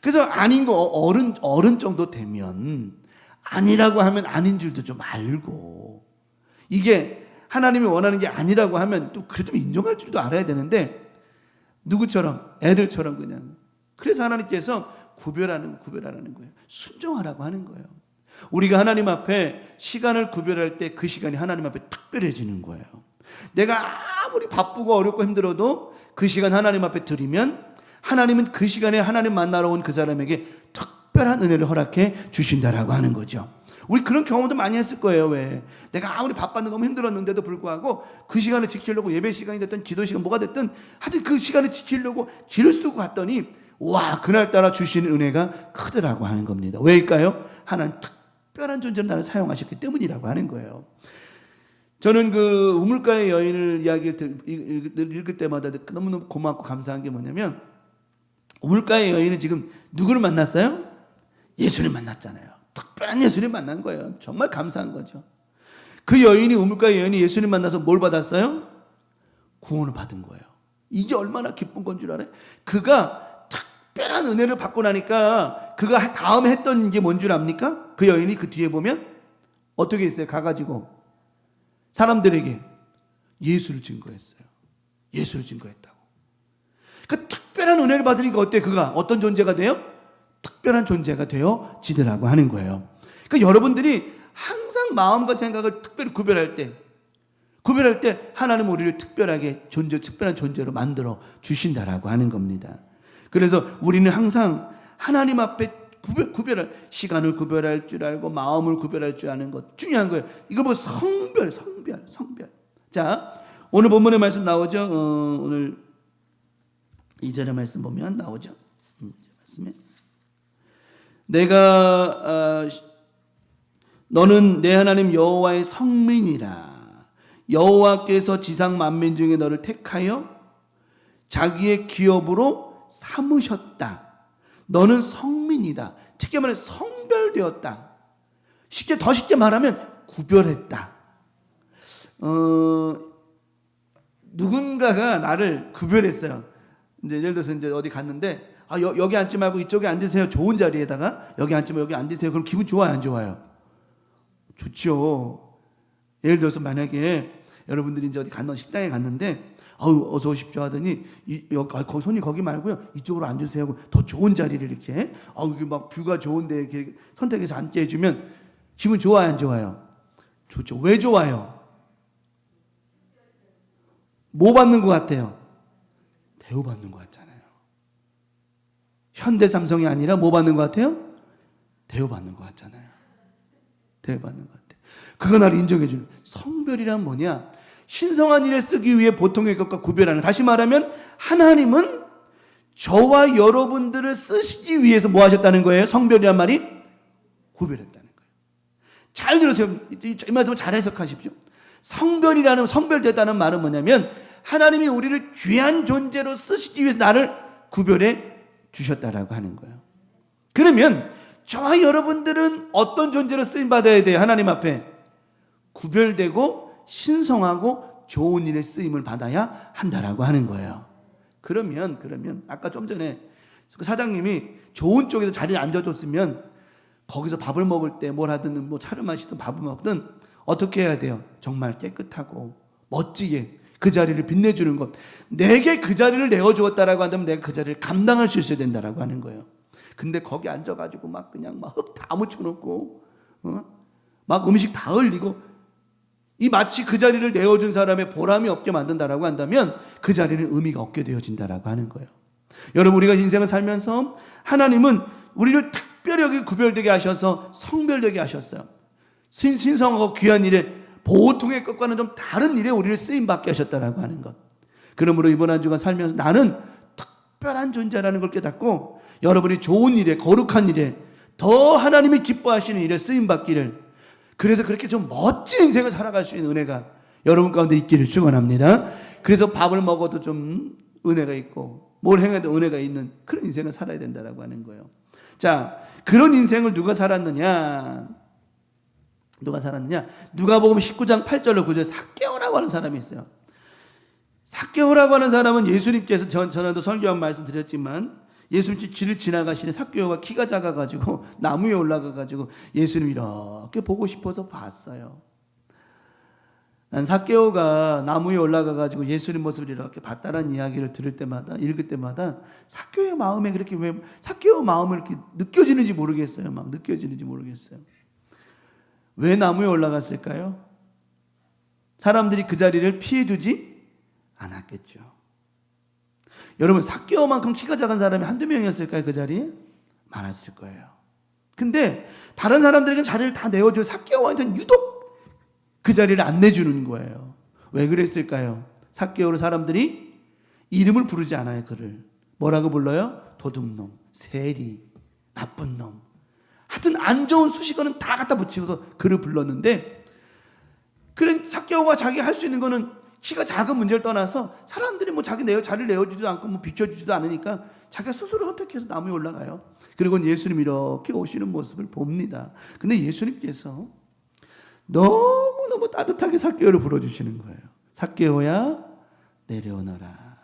그래서 아닌 거 어른 정도 되면 아니라고 하면 아닌 줄도 좀 알고 이게 하나님이 원하는 게 아니라고 하면 또 그래 좀 인정할 줄도 알아야 되는데 누구처럼 애들처럼 그냥 그래서 하나님께서 구별하라는 거예요. 순종하라고 하는 거예요. 우리가 하나님 앞에 시간을 구별할 때 그 시간이 하나님 앞에 특별해지는 거예요. 내가 아무리 바쁘고 어렵고 힘들어도 그 시간 하나님 앞에 드리면 하나님은 그 시간에 하나님 만나러 온 그 사람에게 특별한 은혜를 허락해 주신다라고 하는 거죠. 우리 그런 경험도 많이 했을 거예요. 왜? 내가 아무리 바빴는데 너무 힘들었는데도 불구하고 그 시간을 지키려고 예배 시간이 됐든 기도 시간 뭐가 됐든 하여튼 그 시간을 지키려고 길을 쓰고 갔더니 와 그날따라 주시는 은혜가 크더라고 하는 겁니다. 왜일까요? 하나님 특별한 존재로 나를 사용하셨기 때문이라고 하는 거예요. 저는 그 우물가의 여인을 읽을 때마다 너무너무 고맙고 감사한 게 뭐냐면 우물가의 여인은 지금 누구를 만났어요? 예수님 만났잖아요. 특별한 예수님 만난 거예요. 정말 감사한 거죠. 그 여인이 우물가의 여인이 예수님 만나서 뭘 받았어요? 구원을 받은 거예요. 이게 얼마나 기쁜 건 줄 알아요? 그가 특별한 은혜를 받고 나니까 그가 다음에 했던 게 뭔 줄 압니까? 그 여인이 그 뒤에 보면 어떻게 했어요? 가가지고 사람들에게 예수를 증거했어요. 예수를 증거했다고. 그 특별한 은혜를 받으니까 어때? 그가 어떤 존재가 돼요? 특별한 존재가 되어지더라고 하는 거예요. 그러니까 여러분들이 항상 마음과 생각을 특별히 구별할 때 하나님 우리를 특별한 존재로 만들어 주신다라고 하는 겁니다. 그래서 우리는 항상 하나님 앞에 구별할 시간을 구별할 줄 알고 마음을 구별할 줄 아는 것 중요한 거예요. 이거 뭐 성별. 자, 오늘 본문의 말씀 나오죠. 오늘 2절의 말씀 보면 나오죠. 말씀에 너는 내 하나님 여호와의 성민이라. 여호와께서 지상 만민 중에 너를 택하여 자기의 기업으로 삼으셨다. 너는 성민이다. 쉽게 말해 성별되었다. 더 쉽게 말하면 구별했다. 누군가가 나를 구별했어요. 이제 예를 들어서 이제 어디 갔는데 여기 앉지 말고 이쪽에 앉으세요. 좋은 자리에다가 여기 앉지 말고 여기 앉으세요. 그럼 기분 좋아요, 안 좋아요? 좋죠. 예를 들어서 만약에 여러분들이 이제 어디 식당에 갔는데 어서 오십시오 하더니 손이 거기 말고요 이쪽으로 앉으세요. 더 좋은 자리를 이렇게 이게 막 뷰가 좋은데 이렇게 선택해서 앉게 해주면 기분 좋아요, 안 좋아요? 좋죠. 왜 좋아요? 뭐 받는 것 같아요? 대우받는 것 같잖아요. 현대 삼성이 아니라 뭐 받는 것 같아요? 대우받는 것 같잖아요. 대우받는 것 같아요. 그거 나를 인정해 주는 성별이란 뭐냐? 신성한 일에 쓰기 위해 보통의 것과 구별하는. 다시 말하면 하나님은 저와 여러분들을 쓰시기 위해서 뭐 하셨다는 거예요? 성별이란 말이 구별했다는 거예요. 잘 들으세요. 이 말씀을 잘 해석하십시오. 성별됐다는 말은 뭐냐면 하나님이 우리를 귀한 존재로 쓰시기 위해서 나를 구별해 주셨다라고 하는 거예요. 그러면 저와 여러분들은 어떤 존재로 쓰임 받아야 돼요? 하나님 앞에 구별되고 신성하고 좋은 일에 쓰임을 받아야 한다라고 하는 거예요. 그러면 아까 좀 전에 그 사장님이 좋은 쪽에서 자리를 앉아줬으면 거기서 밥을 먹을 때 뭘 하든 뭐 차를 마시든 밥을 먹든 어떻게 해야 돼요? 정말 깨끗하고 멋지게 그 자리를 빛내주는 것. 내게 그 자리를 내어주었다라고 한다면 내가 그 자리를 감당할 수 있어야 된다라고 하는 거예요. 근데 거기 앉아가지고 막 그냥 막 흙 다 묻혀놓고 막 음식 다 흘리고 이 마치 그 자리를 내어준 사람의 보람이 없게 만든다라고 한다면 그 자리는 의미가 없게 되어진다라고 하는 거예요. 여러분 우리가 인생을 살면서 하나님은 우리를 특별하게 구별되게 하셔서 성별되게 하셨어요. 신성하고 귀한 일에 보통의 것과는 좀 다른 일에 우리를 쓰임받게 하셨다라고 하는 것. 그러므로 이번 한 주간 살면서 나는 특별한 존재라는 걸 깨닫고 여러분이 좋은 일에, 거룩한 일에, 더 하나님이 기뻐하시는 일에 쓰임받기를, 그래서 그렇게 좀 멋진 인생을 살아갈 수 있는 은혜가 여러분 가운데 있기를 축원합니다. 그래서 밥을 먹어도 좀 은혜가 있고 뭘 행해도 은혜가 있는 그런 인생을 살아야 된다라고 하는 거예요. 자, 그런 인생을 누가 살았느냐? 누가복음 19장 8절로 9절 삭개오라고 하는 사람이 있어요. 삭개오라고 하는 사람은 예수님께서 전에도 설교한 말씀 드렸지만 예수님 길을 지나가시는 삭개오가 키가 작아가지고 나무 위에 올라가가지고 예수님 이렇게 보고 싶어서 봤어요. 난 삭개오가 나무 위에 올라가가지고 예수님 모습을 이렇게 봤다는 이야기를 들을 때마다, 읽을 때마다 삭개오의 마음에 그렇게 왜 삭개오 마음을 이렇게 느껴지는지 모르겠어요. 막 느껴지는지 모르겠어요. 왜 나무에 올라갔을까요? 사람들이 그 자리를 피해두지 않았겠죠. 여러분, 삭개오만큼 키가 작은 사람이 한두 명이었을까요? 그 자리에? 많았을 거예요. 근데 다른 사람들에게는 자리를 다 내어줘요. 삭개오한테는 유독 그 자리를 안 내주는 거예요. 왜 그랬을까요? 삭개오를 사람들이 이름을 부르지 않아요. 그를 뭐라고 불러요? 도둑놈, 세리, 나쁜 놈, 하여튼 안 좋은 수식어는 다 갖다 붙이고서 그를 불렀는데, 그런 삭개오가 자기 할 수 있는 거는 키가 작은 문제를 떠나서 사람들이 뭐 자리를 내어주지도 않고 뭐 비춰주지도 않으니까 자기가 스스로 선택해서 나무에 올라가요. 그리고 예수님 이렇게 오시는 모습을 봅니다. 근데 예수님께서 너무너무 따뜻하게 삭개오를 불러주시는 거예요. 삭개오야, 내려오너라.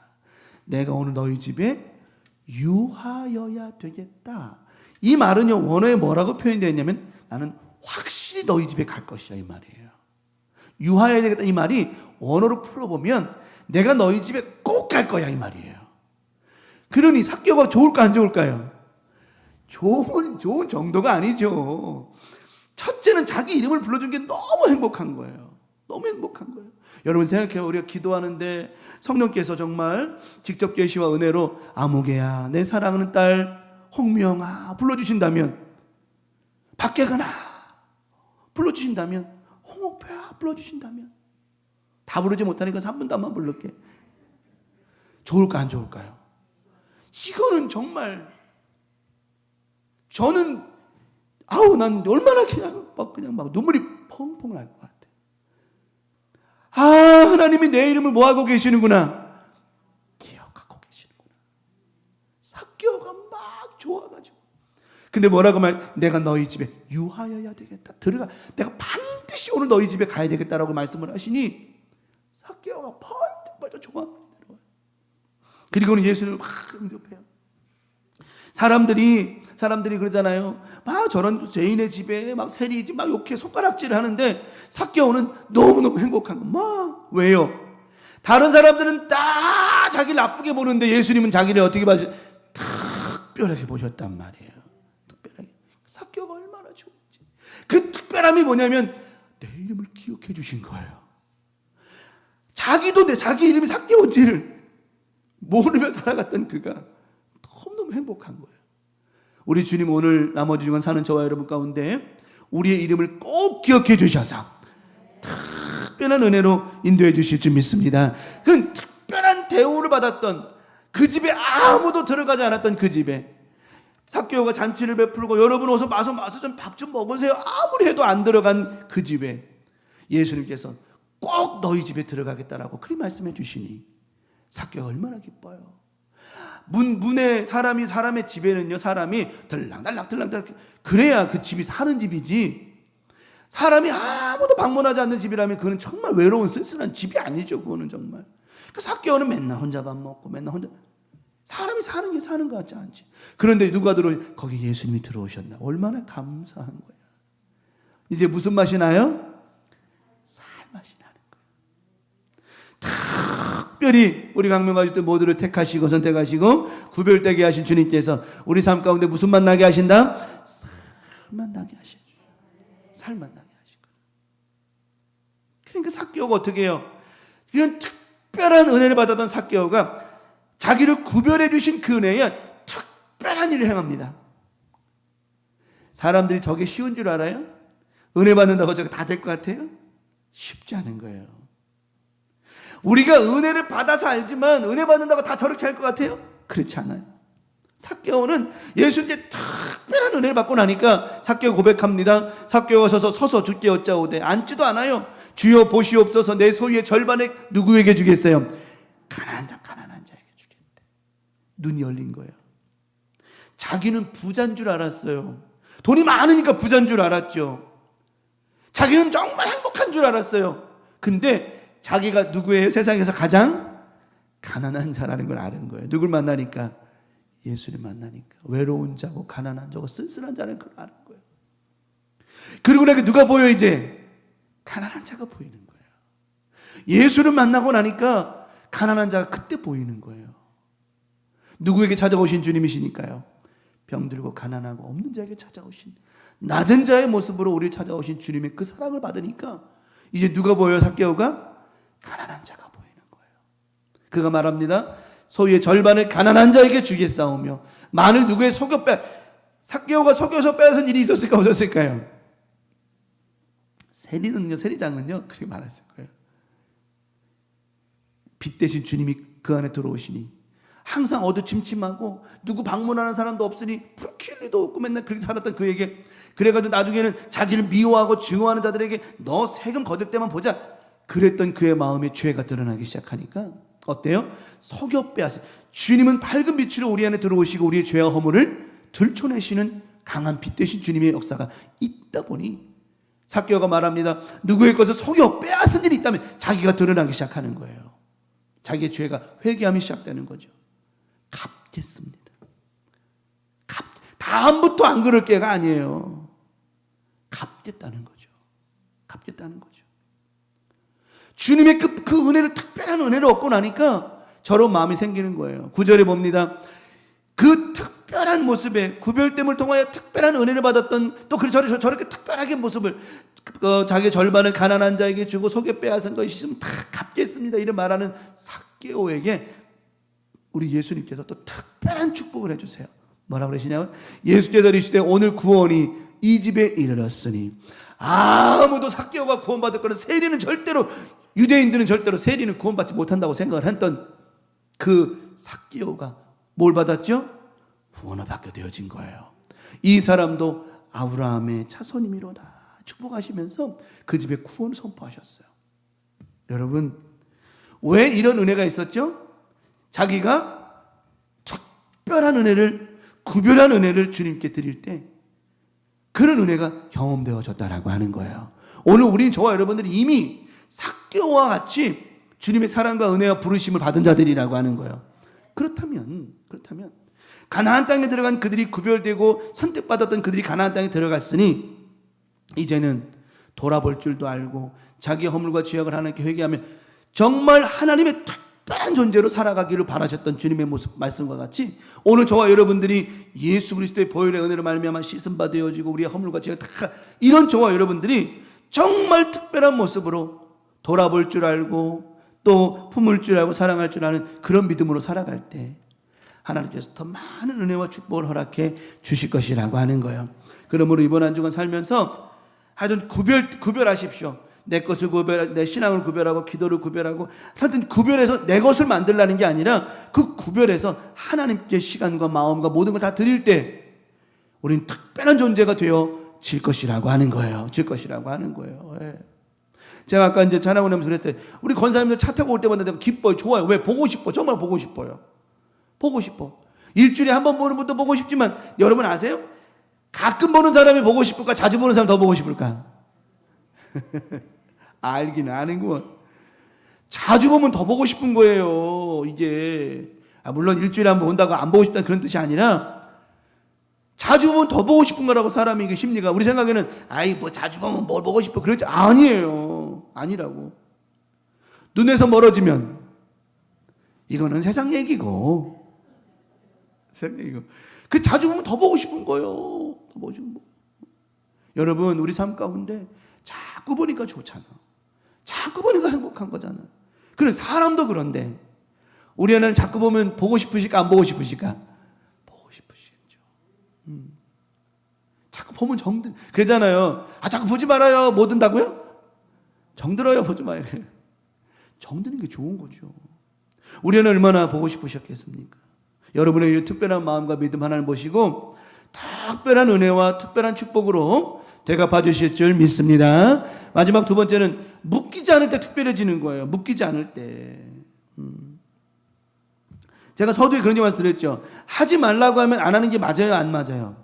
내가 오늘 너희 집에 유하여야 되겠다. 이 말은요, 원어에 뭐라고 표현되어 있냐면 나는 확실히 너희 집에 갈 것이야, 이 말이에요. 유하여야 되겠다 이 말이 원어로 풀어보면 내가 너희 집에 꼭 갈 거야, 이 말이에요. 그러니 삭개오가 좋을까 안 좋을까요? 좋은 정도가 아니죠. 첫째는 자기 이름을 불러준 게 너무 행복한 거예요. 너무 행복한 거예요. 여러분 생각해요. 우리가 기도하는데 성령께서 정말 직접 계시와 은혜로 아무개야, 내 사랑하는 딸 홍명아 불러주신다면, 박계근아 불러주신다면, 홍옥표야 불러주신다면, 다 부르지 못하니까 3분단만 부를게. 좋을까 안 좋을까요? 이거는 정말 저는 난 얼마나 그냥 막 눈물이 펑펑 날 것 같아. 하나님이 내 이름을 뭐 하고 계시는구나, 기억하고 계시는구나. 삭개오가 막 좋아가지고, 근데 뭐라고 내가 너희 집에 유하여야 되겠다. 들어가. 내가 반드시 오늘 너희 집에 가야 되겠다라고 말씀을 하시니 삭개오가 펄쩍펄쩍 좋아하는 내려와요. 그리고는 예수님을 막 응접해요. 사람들이 그러잖아요. 막 저런 죄인의 집에 막 세리지 막 욕해 손가락질을 하는데 삭개오는 너무너무 행복한 거. 막 왜요? 다른 사람들은 다 자기를 나쁘게 보는데 예수님은 자기를 어떻게 봐주세요? 특별하게 보셨단 말이에요. 특별하게. 삭개오가 얼마나 좋은지. 그 특별함이 뭐냐면 내 이름을 기억해 주신 거예요. 자기도 자기 이름이 삭개오인지를 모르며 살아갔던 그가 너무너무 행복한 거예요. 우리 주님 오늘 나머지 주간 사는 저와 여러분 가운데 우리의 이름을 꼭 기억해 주셔서 특별한 은혜로 인도해 주실 줄 믿습니다. 그 특별한 대우를 받았던 그 집에, 아무도 들어가지 않았던 그 집에 삭개오가 잔치를 베풀고 여러분 어서 마서 좀 밥 좀 먹으세요 아무리 해도 안 들어간 그 집에 예수님께서 꼭 너희 집에 들어가겠다라고 그리 말씀해 주시니 삭개오가 얼마나 기뻐요. 문에 사람의 집에는요, 사람이 들락달락 그래야 그 집이 사는 집이지, 사람이 아무도 방문하지 않는 집이라면 그건 정말 외로운 쓸쓸한 집이 아니죠. 그거는 정말. 그 삭개오는 맨날 혼자 밥 먹고 맨날 혼자, 사람이 사는 게 사는 것 같지 않지. 그런데 누가 거기 예수님이 들어오셨나, 얼마나 감사한 거야. 이제 무슨 맛이 나요? 살 맛이 나는 거예요. 특별히 우리 강명가족들 모두를 택하시고 선택하시고 구별되게 하신 주님께서 우리 삶 가운데 무슨 맛 나게 하신다? 살만 나게 하셔. 살만 나게 하실 거예요. 그러니까 삭개오가 어떻게 해요? 이런 특별한 은혜를 받았던 삭개오가 자기를 구별해 주신 그 은혜에 특별한 일을 행합니다. 사람들이 저게 쉬운 줄 알아요? 은혜 받는다고 저게 다 될 것 같아요? 쉽지 않은 거예요. 우리가 은혜를 받아서 알지만 은혜 받는다고 다 저렇게 할 것 같아요? 그렇지 않아요. 삭개오는 예수님께 특별한 은혜를 받고 나니까 삭개오 고백합니다. 삭개오가 서서 주께 여짜오되 앉지도 않아요. 주여 보시옵소서 내 소유의 절반을 누구에게 주겠어요? 가난한 자에게 주겠대. 눈이 열린 거예요. 자기는 부자인 줄 알았어요. 돈이 많으니까 부자인 줄 알았죠. 자기는 정말 행복한 줄 알았어요. 근데 자기가 누구예요? 세상에서 가장 가난한 자라는 걸 아는 거예요. 누굴 만나니까? 예수를 만나니까. 외로운 자고 가난한 자고 쓸쓸한 자라는 걸 아는 거예요. 그리고 나니까 누가 보여 이제? 가난한 자가 보이는 거예요. 예수를 만나고 나니까 가난한 자가 그때 보이는 거예요. 누구에게 찾아오신 주님이시니까요. 병들고 가난하고 없는 자에게 찾아오신 낮은 자의 모습으로 우리를 찾아오신 주님의 그 사랑을 받으니까 이제 누가 보여요? 삭개오가? 가난한 자가 보이는 거예요. 그가 말합니다. 소유의 절반을 가난한 자에게 주겠사오며 만일 누구의 삭개오가 속여서 빼앗은 일이 있었을까 없었을까요? 세리장은요 그렇게 말했을 거예요. 빛 대신 주님이 그 안에 들어오시니 항상 어두침침하고 누구 방문하는 사람도 없으니 불킬 리도 없고 맨날 그렇게 살았던 그에게 그래가지고 나중에는 자기를 미워하고 증오하는 자들에게 너 세금 거둘 때만 보자 그랬던 그의 마음에 죄가 드러나기 시작하니까 어때요? 속여 빼앗아. 주님은 밝은 빛으로 우리 안에 들어오시고 우리의 죄와 허물을 들춰내시는 강한 빛 대신 주님의 역사가 있다 보니 삭개오가 말합니다. 누구의 것을 속여 빼앗은 일이 있다면 자기가 드러나기 시작하는 거예요. 자기의 죄가 회개함이 시작되는 거죠. 갚겠습니다. 다음부터 안 그럴 게가 아니에요. 갚겠다는 거죠. 갚겠다는 거죠. 주님의 그 은혜를 특별한 은혜를 얻고 나니까 저런 마음이 생기는 거예요. 9절에 봅니다. 그 특별한 모습에 구별됨을 통하여 특별한 은혜를 받았던 또 저렇게 특별하게 모습을 자기 절반을 가난한 자에게 주고 속여 빼앗은 것이 있으면 다 갚겠습니다. 이런 말하는 삭개오에게 우리 예수님께서 또 특별한 축복을 해주세요. 뭐라고 그러시냐면 예수께서 이르시되 오늘 구원이 이 집에 이르렀으니 아무도 삭개오가 구원받을 거는 세리는 절대로 유대인들은 절대로 세리는 구원받지 못한다고 생각을 했던 그 삭개오가 뭘 받았죠? 구원을 받게 되어진 거예요. 이 사람도 아브라함의 자손이미로다 축복하시면서 그 집에 구원을 선포하셨어요. 여러분 왜 이런 은혜가 있었죠? 자기가 특별한 은혜를 구별한 은혜를 주님께 드릴 때 그런 은혜가 경험되어졌다라고 하는 거예요. 오늘 우리는 저와 여러분들이 이미 삭개오와 같이 주님의 사랑과 은혜와 부르심을 받은 자들이라고 하는 거예요. 그렇다면 가나안 땅에 들어간 그들이 구별되고 선택받았던 그들이 가나안 땅에 들어갔으니 이제는 돌아볼 줄도 알고 자기의 허물과 죄악을 하나님께 회개하며 정말 하나님의 특별한 존재로 살아가기를 바라셨던 주님의 모습 말씀과 같이 오늘 저와 여러분들이 예수 그리스도의 보혈의 은혜로 말미암아 씻음바 되어지고 우리의 허물과 죄악 다 이런 저와 여러분들이 정말 특별한 모습으로 돌아볼 줄 알고 또 품을 줄 알고 사랑할 줄 아는 그런 믿음으로 살아갈 때 하나님께서 더 많은 은혜와 축복을 허락해 주실 것이라고 하는 거예요. 그러므로 이번 한 주간 살면서 하여튼 구별하십시오. 내 것을 내 신앙을 구별하고 기도를 구별하고 하여튼 구별해서 내 것을 만들라는 게 아니라 그 구별해서 하나님께 시간과 마음과 모든 걸 다 드릴 때 우리는 특별한 존재가 되어질 것이라고 하는 거예요. 예. 제가 아까 이제 찬양을 하면서 그랬어요. 우리 권사님들 차 타고 올 때마다 내가 기뻐요. 좋아요. 왜? 보고 싶어. 정말 보고 싶어요. 보고 싶어. 일주일에 한 번 보는 분도 보고 싶지만 여러분 아세요? 가끔 보는 사람이 보고 싶을까? 자주 보는 사람이 더 보고 싶을까? 알긴 아는구먼. 자주 보면 더 보고 싶은 거예요. 이게 물론 일주일에 한 번 온다고 안 보고 싶다는 그런 뜻이 아니라 자주 보면 더 보고 싶은 거라고 사람이 그 심리가 우리 생각에는 뭐 자주 보면 뭘 보고 싶어 그렇지 아니에요. 아니라고. 눈에서 멀어지면 이거는 세상 얘기고 그 자주 보면 더 보고 싶은 거예요. 더 보고 싶은 거. 여러분 우리 삶 가운데 자꾸 보니까 좋잖아. 자꾸 보니까 행복한 거잖아. 그래 사람도 그런데 우리 애는 자꾸 보면 보고 싶으실까 안 보고 싶으실까? 보고 싶으시겠죠. 자꾸 자꾸 보면 그러잖아요. 자꾸 보지 말아요. 뭐 든다고요? 정들어요. 보지 마요. 정드는 게 좋은 거죠. 우리는 얼마나 보고 싶으셨겠습니까? 여러분의 이 특별한 마음과 믿음 하나를 보시고 특별한 은혜와 특별한 축복으로 대갚아 주실 줄 믿습니다. 마지막 두 번째는 묶이지 않을 때 특별해지는 거예요. 묶이지 않을 때. 제가 서두에 그런 말씀드렸죠. 하지 말라고 하면 안 하는 게 맞아요, 안 맞아요?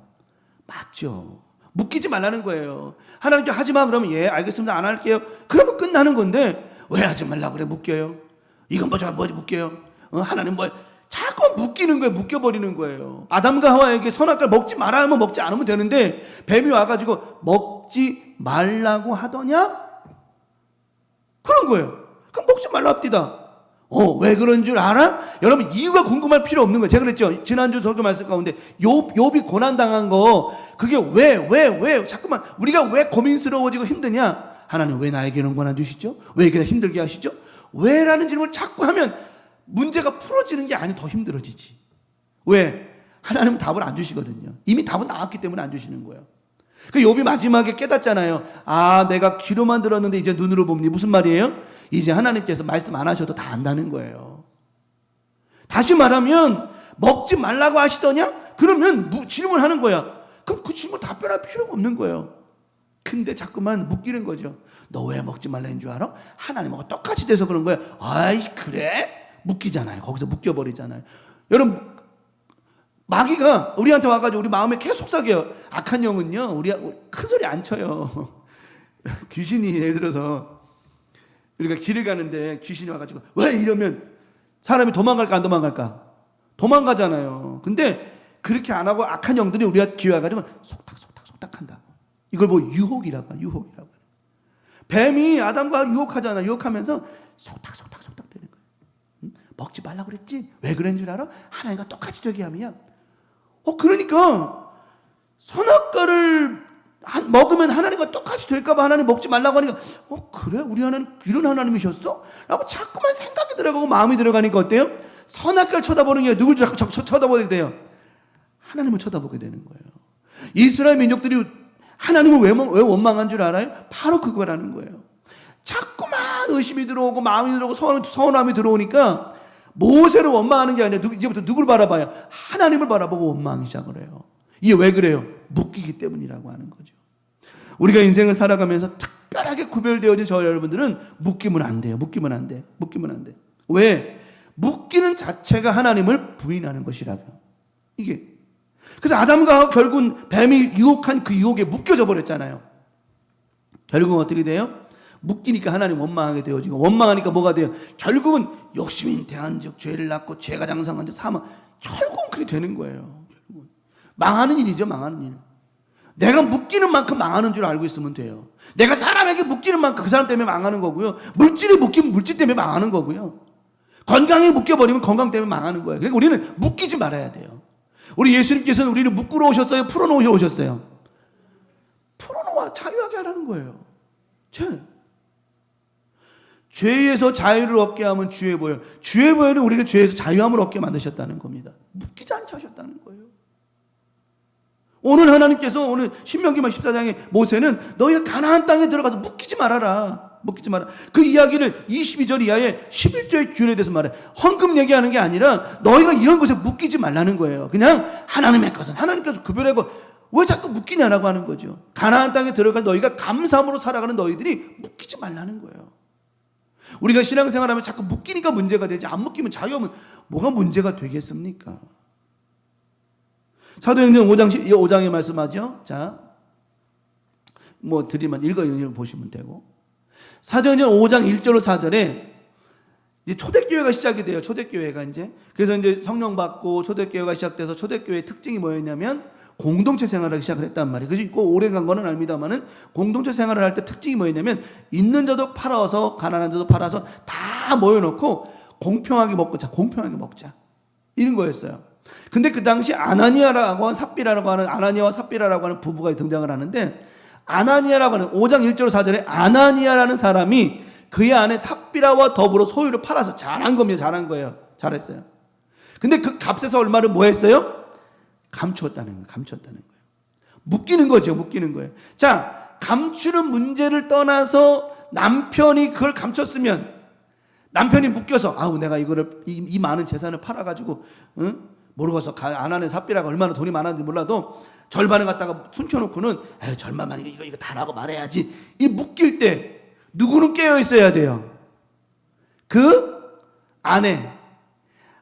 맞죠. 묶이지 말라는 거예요. 하나님께 하지 마 그러면 예 알겠습니다 안 할게요. 그러면 끝나는 건데 왜 하지 말라고 그래 묶여요? 이건 뭐죠 묶여요? 하나님 뭐 자꾸 묶이는 거예요. 묶여버리는 거예요. 아담과 하와에게 선악과를 먹지 마라 하면 먹지 않으면 되는데 뱀이 와가지고 먹지 말라고 하더냐? 그런 거예요. 그럼 먹지 말라 합디다. 왜 그런 줄 알아? 여러분 이유가 궁금할 필요 없는 거예요. 제가 그랬죠. 지난주 설교 말씀 가운데 욥이 고난당한 거 그게 왜 자꾸만 우리가 왜 고민스러워지고 힘드냐? 하나님 왜 나에게 이런 고난 주시죠? 왜 이렇게 힘들게 하시죠? 왜라는 질문을 자꾸 하면 문제가 풀어지는 게 아니라 더 힘들어지지. 왜? 하나님은 답을 안 주시거든요. 이미 답은 나왔기 때문에 안 주시는 거예요. 그 욥이 마지막에 깨닫잖아요. 내가 귀로만 들었는데 이제 눈으로 봅니. 무슨 말이에요? 이제 하나님께서 말씀 안 하셔도 다 안다는 거예요. 다시 말하면 먹지 말라고 하시더냐? 그러면 질문하는 거야. 그럼 그 질문 답변할 필요가 없는 거예요. 근데 자꾸만 묶이는 거죠. 너 왜 먹지 말라는 줄 알아? 하나님하고 똑같이 돼서 그런 거야. 아이 그래? 묶이잖아요. 거기서 묶여버리잖아요. 여러분 마귀가 우리한테 와가지고 우리 마음에 계속 삭여요. 악한 영은요 우리 큰 소리 안 쳐요. 귀신이 예를 들어서 우리가 길을 가는데 귀신이 와가지고 왜 이러면 사람이 도망갈까 안 도망갈까? 도망가잖아요. 근데 그렇게 안 하고 악한 영들이 우리가 기회 와가지고 속닥 한다고. 이걸 뭐 유혹이라고 하는 유혹이라고. 뱀이 아담과 유혹하잖아. 유혹하면서 속닥 되는 거예요. 먹지 말라고 그랬지? 왜 그런 줄 알아? 하나님과 똑같이 되게 하면. 그러니까 선악과를 먹으면 하나님과 똑같이 될까봐 하나님 먹지 말라고 하니까 그래? 우리 하나님 이런 하나님이셨어? 라고 자꾸만 생각이 들어가고 마음이 들어가니까 어때요? 선악과를 쳐다보는 게 누굴 자꾸 쳐다보게 돼요? 하나님을 쳐다보게 되는 거예요. 이스라엘 민족들이 하나님을 왜 원망한 줄 알아요? 바로 그거라는 거예요. 자꾸만 의심이 들어오고 마음이 들어오고 서운함이 들어오니까 모세를 원망하는 게 아니라 이제부터 누굴 바라봐요? 하나님을 바라보고 원망하기 시작을 해요. 이게 왜 그래요? 묶이기 때문이라고 하는 거죠. 우리가 인생을 살아가면서 특별하게 구별되어진 저 여러분들은 묶이면 안 돼요. 묶이면 안 돼. 왜? 묶이는 자체가 하나님을 부인하는 것이라고. 이게. 그래서 아담과 결국은 뱀이 유혹한 그 유혹에 묶여져 버렸잖아요. 결국은 어떻게 돼요? 묶이니까 하나님 원망하게 되어지고 원망하니까 뭐가 돼요? 결국은 욕심인 대한적 죄를 낳고 죄가 장성한 데 사망. 결국은 그렇게 되는 거예요. 결국은. 망하는 일이죠. 망하는 일. 내가 묶이는 만큼 망하는 줄 알고 있으면 돼요. 내가 사람에게 묶이는 만큼 그 사람 때문에 망하는 거고요. 물질이 묶이면 물질 때문에 망하는 거고요. 건강이 묶여버리면 건강 때문에 망하는 거예요. 그러니까 우리는 묶이지 말아야 돼요. 우리 예수님께서는 우리를 묶으러 오셨어요? 풀어놓으러 오셨어요? 풀어놓아 자유하게 하라는 거예요. 죄에서 자유를 얻게 하면 주의 보혈. 주의 보혈은 우리가 죄에서 자유함을 얻게 만드셨다는 겁니다. 묶이지 않게 하셨다는 거예요. 오늘 하나님께서 오늘 신명기만 14장에 모세는 너희가 가나안 땅에 들어가서 묶이지 말아라. 그 이야기를 22절 이하에 11조의 규례에 대해서 말해. 헌금 얘기하는 게 아니라 너희가 이런 것에 묶이지 말라는 거예요. 그냥 하나님의 것은 하나님께서 구별하고 왜 자꾸 묶이냐라고 하는 거죠. 가나안 땅에 들어갈 너희가 감사함으로 살아가는 너희들이 묶이지 말라는 거예요. 우리가 신앙생활하면 자꾸 묶이니까 문제가 되지 안 묶이면 자유하면 뭐가 문제가 되겠습니까? 사도행전 5장에 말씀하죠. 자, 드리면 읽어 보시면 되고. 사도행전 5장 1절로 4절에 이제 초대교회가 시작이 돼요. 초대교회가 이제. 그래서 이제 성령 받고 초대교회가 시작돼서 초대교회의 특징이 뭐였냐면 공동체 생활을 하기 시작을 했단 말이에요. 그래서 꼭 오래 간 거는 압니다만은 공동체 생활을 할 때 특징이 뭐였냐면 있는 자도 팔아서 가난한 자도 팔아서 다 모여놓고 공평하게 먹자. 이런 거였어요. 근데 그 당시 아나니아와 삽비라라고 하는 부부가 등장을 하는데 아나니아라고 하는 5장 1절 4절에 아나니아라는 사람이 그의 아내 삽비라와 더불어 소유를 팔아서 잘한 거예요. 잘했어요. 근데 그 값에서 얼마를 뭐 했어요? 감추었다는 거예요. 묶이는 거죠. 묶이는 거예요. 자, 감추는 문제를 떠나서 남편이 그걸 감췄으면, 남편이 묶여서 아우 내가 이거를 이 많은 재산을 팔아가지고 모르겠어 아내는 삽비라가 얼마나 돈이 많았는지 몰라도 절반을 갖다가 숨겨놓고는 에이, 절반만 이거 다 라고 말해야지. 이 묶일 때 누구는 깨어 있어야 돼요? 그 아내.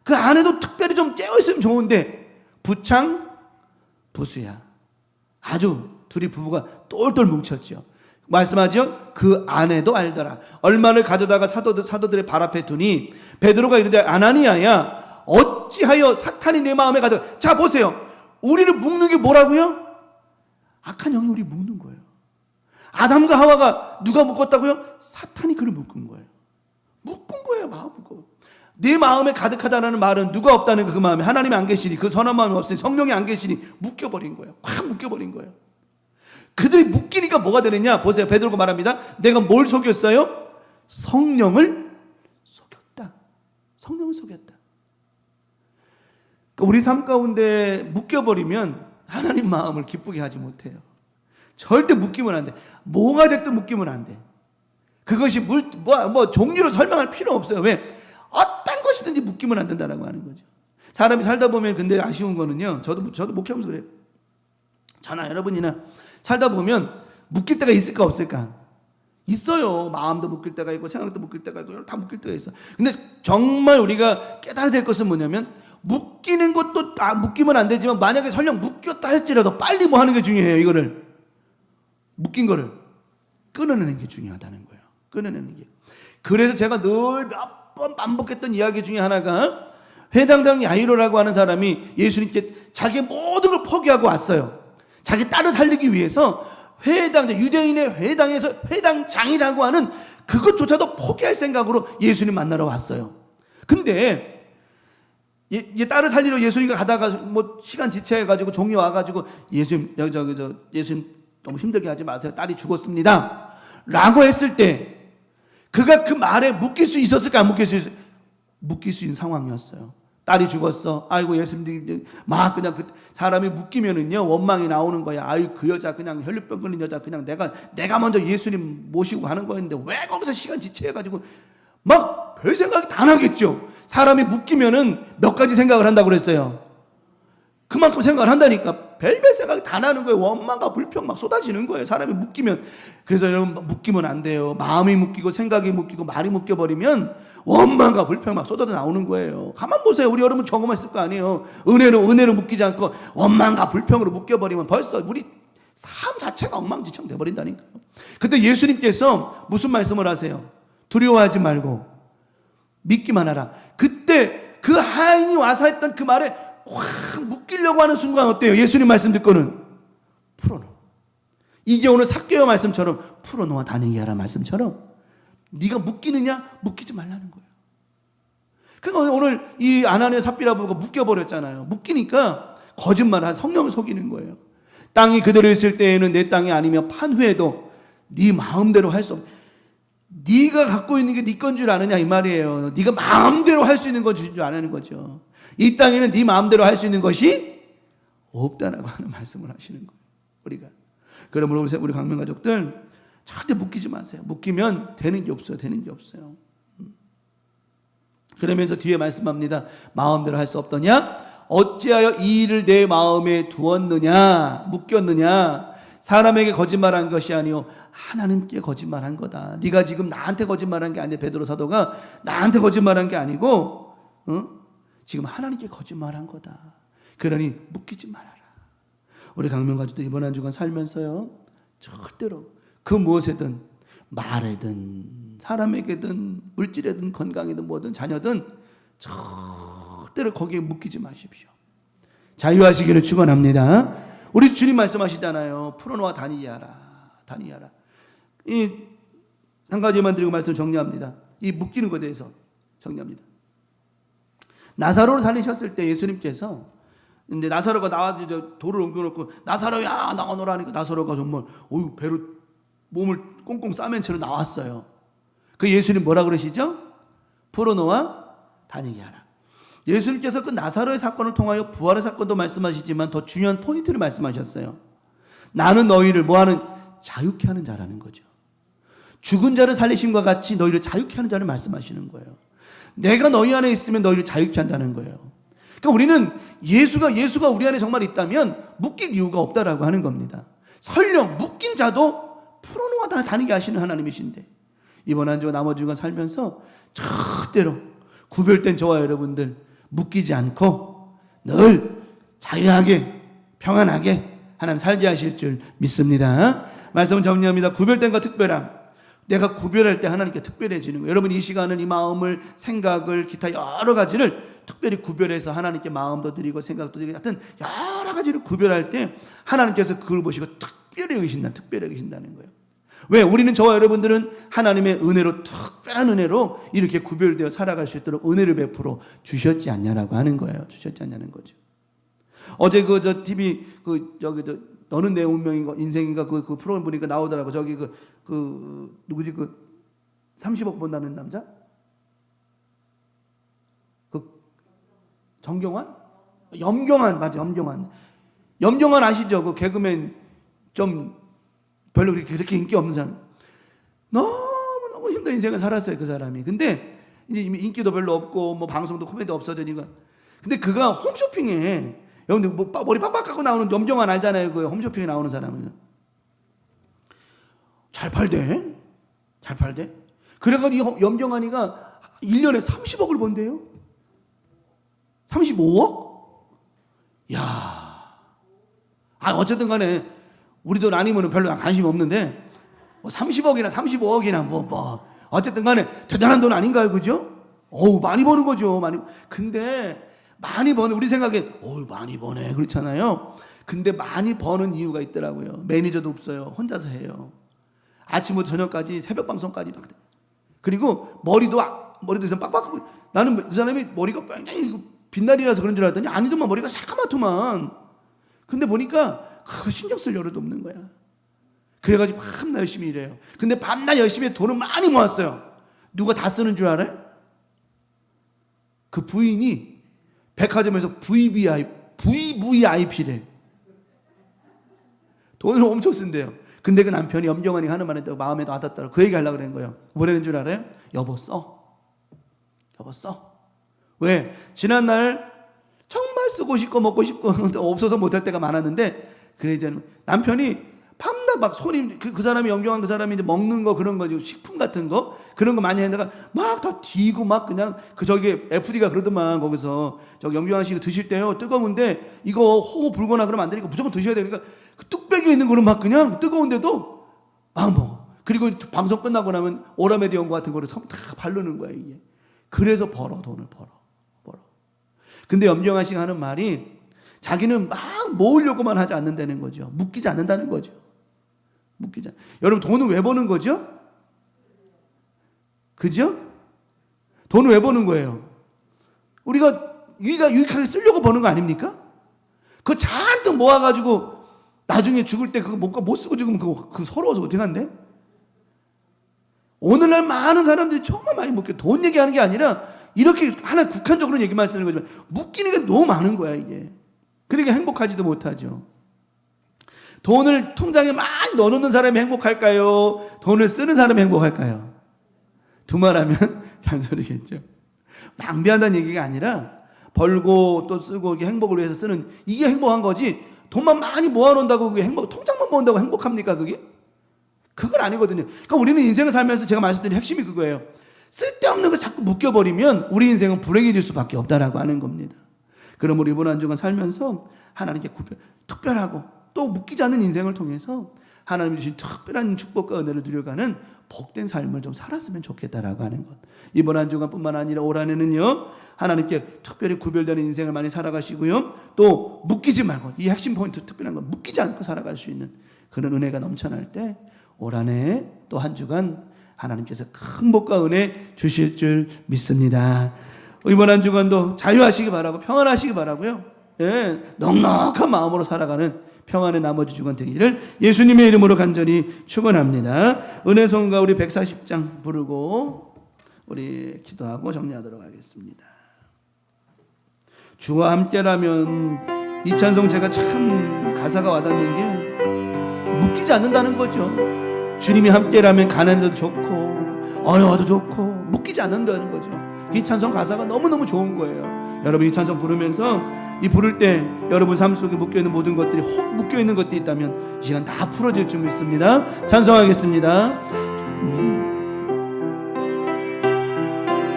그 아내도 특별히 좀 깨어 있으면 좋은데 부창 부수야. 아주 둘이 부부가 똘똘 뭉쳤죠. 말씀하죠. 그 아내도 알더라. 얼마를 가져다가 사도들의 발 앞에 두니 베드로가 이르되 아나니아야 어찌하여 사탄이 내 마음에 가득. 자 보세요. 우리를 묶는 게 뭐라고요? 악한 영이 우리 묶는 거예요. 아담과 하와가 누가 묶었다고요? 사탄이 그를 묶은 거예요. 묶은 거예요. 마음 묶어. 내 마음에 가득하다는 말은 누가 없다는 그 마음에 하나님이 안 계시니 그 선한 마음이 없으니 성령이 안 계시니 묶여버린 거예요. 확 묶여버린 거예요. 그들이 묶이니까 뭐가 되느냐? 보세요. 베드로가 말합니다. 내가 뭘 속였어요? 성령을 속였다. 성령을 속였다. 그러니까 우리 삶 가운데 묶여버리면 하나님 마음을 기쁘게 하지 못해요. 절대 묶이면 안 돼. 뭐가 됐든 묶이면 안 돼. 그것이 뭐 종류로 설명할 필요 없어요. 왜? 어떤 것이든지 묶이면 안 된다라고 하는 거죠. 사람이 살다 보면 근데 아쉬운 거는요. 저도 목회하면서 그래요. 저나 여러분이나 살다 보면 묶일 때가 있을까 없을까? 있어요. 마음도 묶일 때가 있고 생각도 묶일 때가 있고 다 묶일 때가 있어. 근데 정말 우리가 깨달아야 될 것은 뭐냐면 묶이는 것도 묶이면 안 되지만 만약에 설령 묶였다 할지라도 빨리 뭐 하는 게 중요해요. 이거를 묶인 거를 끊어내는 게 중요하다는 거예요. 끊어내는 게. 그래서 제가 늘 몇 번 반복했던 이야기 중에 하나가 회당장 야이로라고 하는 사람이 예수님께 자기의 모든 걸 포기하고 왔어요. 자기 딸을 살리기 위해서 회당장, 유대인의 회당에서 회당장이라고 하는 그것조차도 포기할 생각으로 예수님 만나러 왔어요. 근데 얘 딸을 살리러 예수님과 가다가 뭐 시간 지체해가지고 종이 와가지고 예수님 예수님 너무 힘들게 하지 마세요. 딸이 죽었습니다. 라고 했을 때 그가 그 말에 묶일 수 있었을까? 안 묶일 수 있었을까? 묶일 수 있는 상황이었어요. 딸이 죽었어. 아이고 예수님 막 그냥 그 사람이 묶이면은요 원망이 나오는 거야. 아유 그 여자 그냥 혈류병 걸린 여자 그냥 내가 먼저 예수님 모시고 가는 거였는데 왜 거기서 시간 지체해가지고 막 별 생각이 다 나겠죠. 사람이 묶이면은 몇 가지 생각을 한다고 그랬어요. 그만큼 생각을 한다니까 별별 생각이 다 나는 거예요. 원망과 불평 막 쏟아지는 거예요. 사람이 묶이면. 그래서 여러분 묶이면 안 돼요. 마음이 묶이고 생각이 묶이고 말이 묶여버리면 원망과 불평 막 쏟아져 나오는 거예요. 가만 보세요. 우리 여러분 경험했을 거 아니에요. 은혜로 묶이지 않고 원망과 불평으로 묶여버리면 벌써 우리 삶 자체가 엉망진창 돼버린다니까요. 그때 예수님께서 무슨 말씀을 하세요? 두려워하지 말고 믿기만 하라. 그때 그 하인이 와서 했던 그 말에 확 묶이려고 하는 순간 어때요? 예수님 말씀 듣고는 풀어놓아. 이게 오늘 삭개오 말씀처럼 풀어놓아 다니게 하라 말씀처럼 네가 묶이느냐? 묶이지 말라는 거예요. 그러니까 오늘 이 아나니아 삽비라 부부가 묶여버렸잖아요. 묶이니까 거짓말을 성령을 속이는 거예요. 땅이 그대로 있을 때에는 내 땅이 아니며 판 후에도 네 마음대로 할 수 없. 네가 갖고 있는 게 네 건 줄 아느냐 이 말이에요. 네가 마음대로 할 수 있는 건 줄 아는 거죠. 이 땅에는 네 마음대로 할 수 있는 것이 없다라고 하는 말씀을 하시는 거예요. 우리가. 그러므로 우리 강명 가족들 절대 묶이지 마세요. 묶이면 되는 게 없어요. 되는 게 없어요. 그러면서 뒤에 말씀합니다. 마음대로 할 수 없더냐? 어찌하여 이 일을 내 마음에 두었느냐? 묶였느냐? 사람에게 거짓말한 것이 아니요 하나님께 거짓말한 거다. 네가 지금 나한테 거짓말한 게 아니야. 베드로 사도가 나한테 거짓말한 게 아니고 지금 하나님께 거짓말한 거다. 그러니 묶이지 말아라. 우리 강명 가족들 이번 한 주간 살면서요 절대로 그 무엇에든 말에든 사람에게든 물질에든 건강에든 뭐든 자녀든 절대로 거기에 묶이지 마십시오. 자유하시기를 축원합니다. 우리 주님 말씀하시잖아요. 풀어놓아 다니게 하라. 이 한 가지만 드리고 말씀 정리합니다. 이 묶이는 것에 대해서 정리합니다. 나사로를 살리셨을 때 예수님께서 이제 나사로가 나와서 돌을 옮겨놓고 나사로야 나오너라 하니까 나사로가 정말 배로 몸을 꽁꽁 싸맨 채로 나왔어요. 그 예수님 뭐라 그러시죠? 풀어놓아 다니게 하라. 예수님께서 그 나사로의 사건을 통하여 부활의 사건도 말씀하시지만 더 중요한 포인트를 말씀하셨어요. 나는 너희를 뭐하는 자유케 하는 자라는 거죠. 죽은 자를 살리심과 같이 너희를 자유케 하는 자를 말씀하시는 거예요. 내가 너희 안에 있으면 너희를 자유케 한다는 거예요. 그러니까 우리는 예수가 우리 안에 정말 있다면 묶일 이유가 없다라고 하는 겁니다. 설령 묶인 자도 풀어놓아 다니게 하시는 하나님이신데, 이번 한 주와 나머지 주간 살면서 절대로 구별된 저와 여러분들 묶이지 않고 늘 자유하게 평안하게 하나님 살게 하실 줄 믿습니다. 말씀은 정리합니다. 구별된과 특별함. 내가 구별할 때 하나님께 특별해지는 거예요. 여러분 이 시간은 이 마음을, 생각을, 기타 여러 가지를 특별히 구별해서 하나님께 마음도 드리고 생각도 드리고 하여튼 여러 가지를 구별할 때 하나님께서 그걸 보시고 특별히 여기신다는 거예요. 왜? 우리는 저와 여러분들은 하나님의 은혜로, 특별한 은혜로 이렇게 구별되어 살아갈 수 있도록 은혜를 베풀어 주셨지 않냐라고 하는 거예요. 주셨지 않냐는 거죠. 어제 저 TV 너는 내 운명인가 인생인가 그 프로그램 보니까 나오더라고. 저기 누구지 30억 번다는 남자? 정경환? 염경환 맞아. 염경환 아시죠? 그 개그맨 좀 별로 그렇게 인기 없는 사람. 너무 힘든 인생을 살았어요, 그 사람이. 근데 이제 인기도 별로 없고 뭐 방송도 코미디 없어지니까. 근데 그가 홈쇼핑에 여러분들 뭐 머리 빡빡 깎고 나오는 염경환 알잖아요. 그 홈쇼핑에 나오는 사람은 잘 팔대. 그래가지고 염경환이가 1년에 30억을 번대요. 35억? 야, 어쨌든 간에 우리 돈 아니면 별로 관심 없는데 뭐 30억이나 35억이나 뭐 어쨌든 간에 대단한 돈 아닌가요, 그죠? 많이 버는 거죠. 근데 많이 버는, 우리 생각에 많이 버네 그렇잖아요. 근데 많이 버는 이유가 있더라고요. 매니저도 없어요. 혼자서 해요. 아침부터 저녁까지 새벽 방송까지. 그리고 머리도 있으면 빡빡하고, 나는 그 사람이 머리가 굉장히 빛날이라서 그런 줄 알았더니 아니더만 머리가 새까맣더만. 근데 보니까 신경 쓸 여력도 없는 거야. 그래가지고 밤낮 열심히 일해요. 근데 밤낮 열심히 해서 돈을 많이 모았어요. 누가 다 쓰는 줄 알아요? 그 부인이 백화점에서 VVIP래. 돈을 엄청 쓴대요. 근데 그 남편이 염경환이 하는 말에 마음에 와닿더라고. 그 얘기 하려고 그런 거예요. 뭐라는 줄 알아요? 여보 써. 왜? 지난날 정말 쓰고 싶고 먹고 싶고 없어서 못할 때가 많았는데, 그래 이제 남편이 밤낮 막 손님 그 사람이 염경환 그 사람이 이제 먹는 거 그런 거죠. 식품 같은 거 그런 거 많이 했다가 막 다 뒤고 막 그냥 저기 FD가 그러더만 거기서 저기 염경환 씨 드실 때요 뜨거운데 이거 호호 불거나 그러면 안 되니까 무조건 드셔야 되니까 그 뚝배기에 있는 거는 막 그냥 뜨거운데도 막 먹어. 그리고 방송 끝나고 나면 오라메디 연고 같은 거를 다 바르는 거야 이게. 그래서 돈을 벌어. 근데 염경환 씨가 하는 말이 자기는 막 모으려고만 하지 않는다는 거죠. 묶이지 않는다는 거죠. 여러분 돈은 왜 버는 거죠? 그죠? 돈은 왜 버는 거예요? 우리가 유익하게 쓰려고 버는 거 아닙니까? 그거 잔뜩 모아가지고 나중에 죽을 때 그거 못 쓰고 죽으면 그거 서러워서 어떻게 한대? 오늘날 많은 사람들이 정말 많이 묶여. 돈 얘기하는 게 아니라 이렇게 하나 국한적으로 얘기만 쓰는 거지만 묶이는 게 너무 많은 거야 이게. 그러니까 행복하지도 못하죠. 돈을 통장에 많이 넣어놓는 사람이 행복할까요? 돈을 쓰는 사람이 행복할까요? 두말하면 잔소리겠죠. 낭비한다는 얘기가 아니라 벌고 또 쓰고 이게 행복을 위해서 쓰는 이게 행복한 거지. 돈만 많이 모아놓는다고 그게 통장만 모은다고 행복합니까 그게? 그건 아니거든요. 그러니까 우리는 인생을 살면서 제가 말씀드린 핵심이 그거예요. 쓸데없는 거 자꾸 묶여버리면 우리 인생은 불행해질 수밖에 없다라고 하는 겁니다. 그럼 우리 이번 한 주간 살면서 하나님께 특별하고 또 묶이지 않는 인생을 통해서 하나님이 주신 특별한 축복과 은혜를 누려가는 복된 삶을 좀 살았으면 좋겠다라고 하는 것. 이번 한 주간뿐만 아니라 올 한해는요 하나님께 특별히 구별되는 인생을 많이 살아가시고요. 또 묶이지 말고 이 핵심 포인트 특별한 건 묶이지 않고 살아갈 수 있는 그런 은혜가 넘쳐날 때 올 한해 또 한 주간 하나님께서 큰 복과 은혜 주실 줄 믿습니다. 이번 한 주간도 자유하시기 바라고 평안하시기 바라고요. 예, 넉넉한 마음으로 살아가는 평안의 나머지 주간 되기를 예수님의 이름으로 간절히 축원합니다. 은혜송가 우리 140장 부르고 우리 기도하고 정리하도록 하겠습니다. 주와 함께라면 이 찬송 제가 참 가사가 와닿는 게 묶이지 않는다는 거죠. 주님이 함께라면 가난해도 좋고 어려워도 좋고 묶이지 않는다는 거죠. 이 찬송 가사가 너무너무 좋은 거예요. 여러분 이 찬송 부르면서 이 부를 때 여러분 삶 속에 묶여있는 모든 것들이 혹 묶여있는 것들이 있다면 이 시간 다 풀어질 줄 믿습니다. 찬송하겠습니다.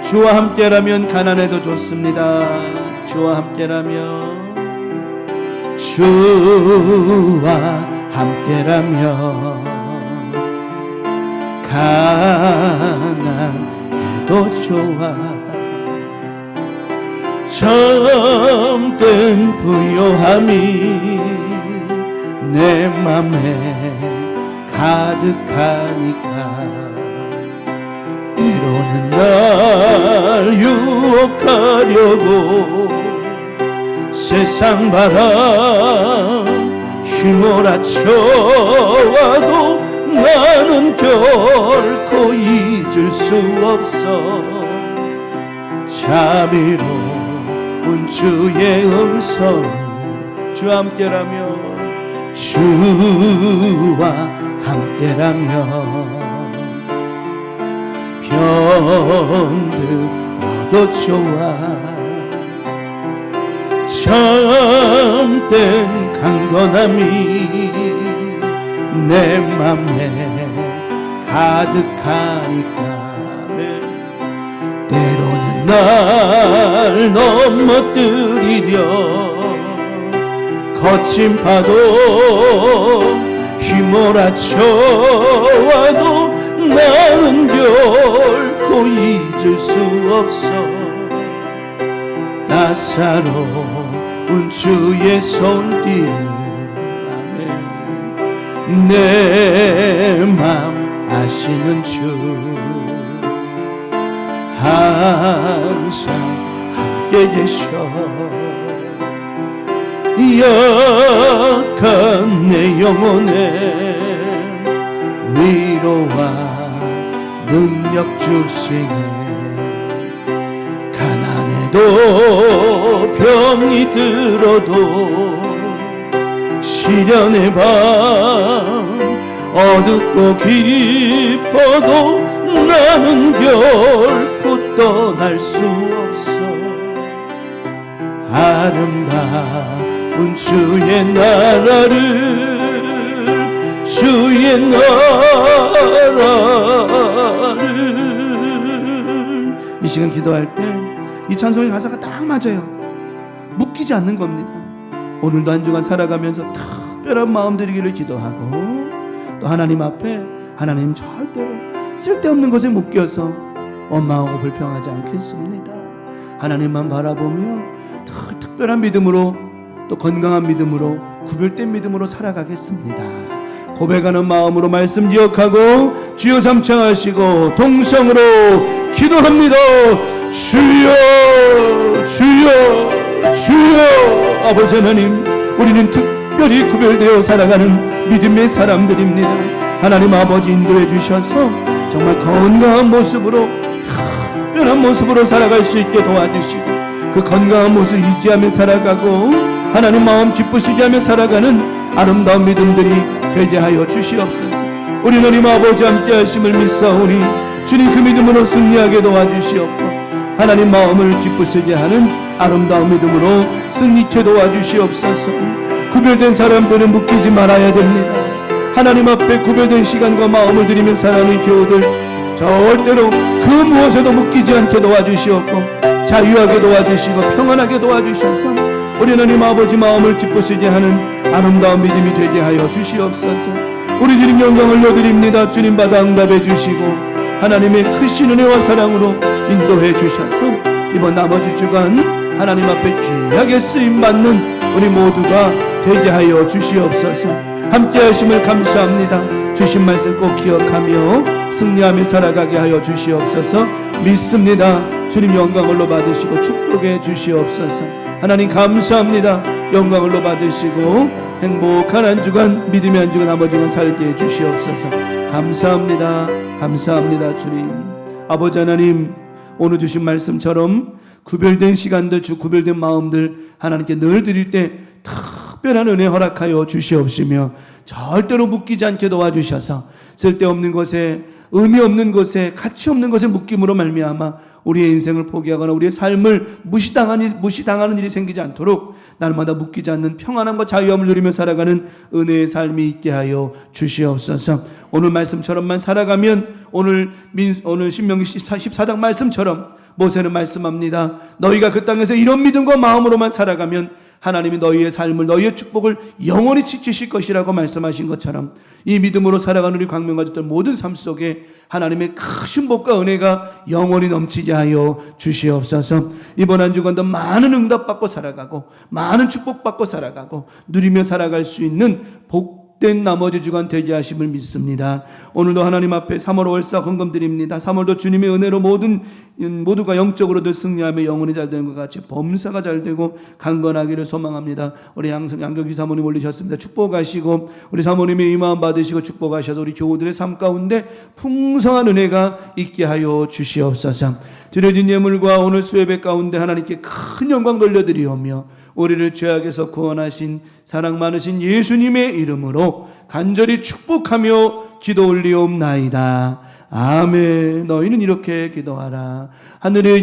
주와 함께라면 가난해도 좋습니다. 주와 함께라면 주와 함께라면 가난해도 좋아. 잠든 부요함이 내 맘에 가득하니까 때로는 날 유혹하려고 세상 바람 휘몰아쳐와도 나는 결코 잊을 수 없어. 자비로운 주의 음성을 주와 함께라면 주와 함께라면 병들어도 좋아. 참된 강건함이 내 맘에 가득하니까 때로는 날 넘어뜨리려 거친 파도 휘몰아쳐와도 나는 결코 잊을 수 없어. 따사로운 주의 손길 내 맘 아시는 주 항상 함께 계셔. 약한 내 영혼에 위로와 능력 주시네. 가난해도 병이 들어도 시련의 밤 어둡고 깊어도 나는 결코 떠날 수 없어. 아름다운 주의 나라를 주의 나라를 이 시간 기도할 때 이 찬송의 가사가 딱 맞아요. 묶이지 않는 겁니다. 오늘도 한 주간 살아가면서 특별한 마음 드리기를 기도하고 또 하나님 앞에 하나님 절대로 쓸데없는 것에 묶여서 원망하고 불평하지 않겠습니다. 하나님만 바라보며 특별한 믿음으로 또 건강한 믿음으로 구별된 믿음으로 살아가겠습니다. 고백하는 마음으로 말씀 기억하고 주여 삼창하시고 동성으로 기도합니다. 주여 주여 주여. 아버지 하나님, 우리는 특별히 구별되어 살아가는 믿음의 사람들입니다. 하나님 아버지 인도해 주셔서 정말 건강한 모습으로 특별한 모습으로 살아갈 수 있게 도와주시고 그 건강한 모습을 유지하며 살아가고 하나님 마음 기쁘시게 하며 살아가는 아름다운 믿음들이 되게 하여 주시옵소서. 우리 하나님 아버지 함께 하심을 믿사오니 주님 그 믿음으로 승리하게 도와주시옵고 하나님 마음을 기쁘시게 하는 아름다운 믿음으로 승리케 도와주시옵소서. 구별된 사람들은 묶이지 말아야 됩니다. 하나님 앞에 구별된 시간과 마음을 드리며 살아가는 교우들 절대로 그 무엇에도 묶이지 않게 도와주시옵고 자유하게 도와주시고 평안하게 도와주셔서 우리 하나님 아버지 마음을 기쁘시게 하는 아름다운 믿음이 되게 하여 주시옵소서. 우리 주님 영광을 올려드립니다. 주님 받아 응답해 주시고 하나님의 크신 은혜와 사랑으로 인도해 주셔서 이번 나머지 주간 하나님 앞에 귀하게 쓰임받는 우리 모두가 되게 하여 주시옵소서. 함께 하심을 감사합니다. 주신 말씀 꼭 기억하며 승리하며 살아가게 하여 주시옵소서. 믿습니다. 주님 영광을로 받으시고 축복해 주시옵소서. 하나님 감사합니다. 영광을로 받으시고 행복한 한 주간 믿음의 한 주간 나머지 주간 살게 해 주시옵소서. 감사합니다. 감사합니다. 주님 아버지 하나님, 오늘 주신 말씀처럼 구별된 시간들 주 구별된 마음들 하나님께 늘 드릴 때 특별한 특별한 은혜 허락하여 주시옵시며 절대로 묶이지 않게 도와주셔서 쓸데없는 것에, 의미 없는 것에, 가치 없는 것에 묶임으로 말미암아 우리의 인생을 포기하거나 우리의 삶을 무시당하는 일이 생기지 않도록 날마다 묶이지 않는 평안함과 자유함을 누리며 살아가는 은혜의 삶이 있게 하여 주시옵소서. 오늘 말씀처럼만 살아가면 오늘 신명기 14장 말씀처럼 모세는 말씀합니다. 너희가 그 땅에서 이런 믿음과 마음으로만 살아가면 하나님이 너희의 삶을, 너희의 축복을 영원히 지키실 것이라고 말씀하신 것처럼 이 믿음으로 살아가는 우리 광명가족들 모든 삶 속에 하나님의 크신 복과 은혜가 영원히 넘치게 하여 주시옵소서. 이번 한 주간도 많은 응답받고 살아가고 많은 축복받고 살아가고 누리며 살아갈 수 있는 복된 나머지 주간 되게 하심을 믿습니다. 오늘도 하나님 앞에 3월 월사 헌금 드립니다. 3월도 주님의 은혜로 모두가 영적으로도 승리하며 영혼이 잘 되는 것 같이 범사가 잘 되고 강건하기를 소망합니다. 우리 양경기 사모님 올리셨습니다. 축복하시고 우리 사모님의 이 마음 받으시고 축복하셔서 우리 교우들의 삶 가운데 풍성한 은혜가 있게 하여 주시옵소서. 드려진 예물과 오늘 수예배 가운데 하나님께 큰 영광 돌려드리오며 우리를 죄악에서 구원하신 사랑 많으신 예수님의 이름으로 간절히 축복하며 기도 올리옵나이다. 아멘. 너희는 이렇게 기도하라. 하늘의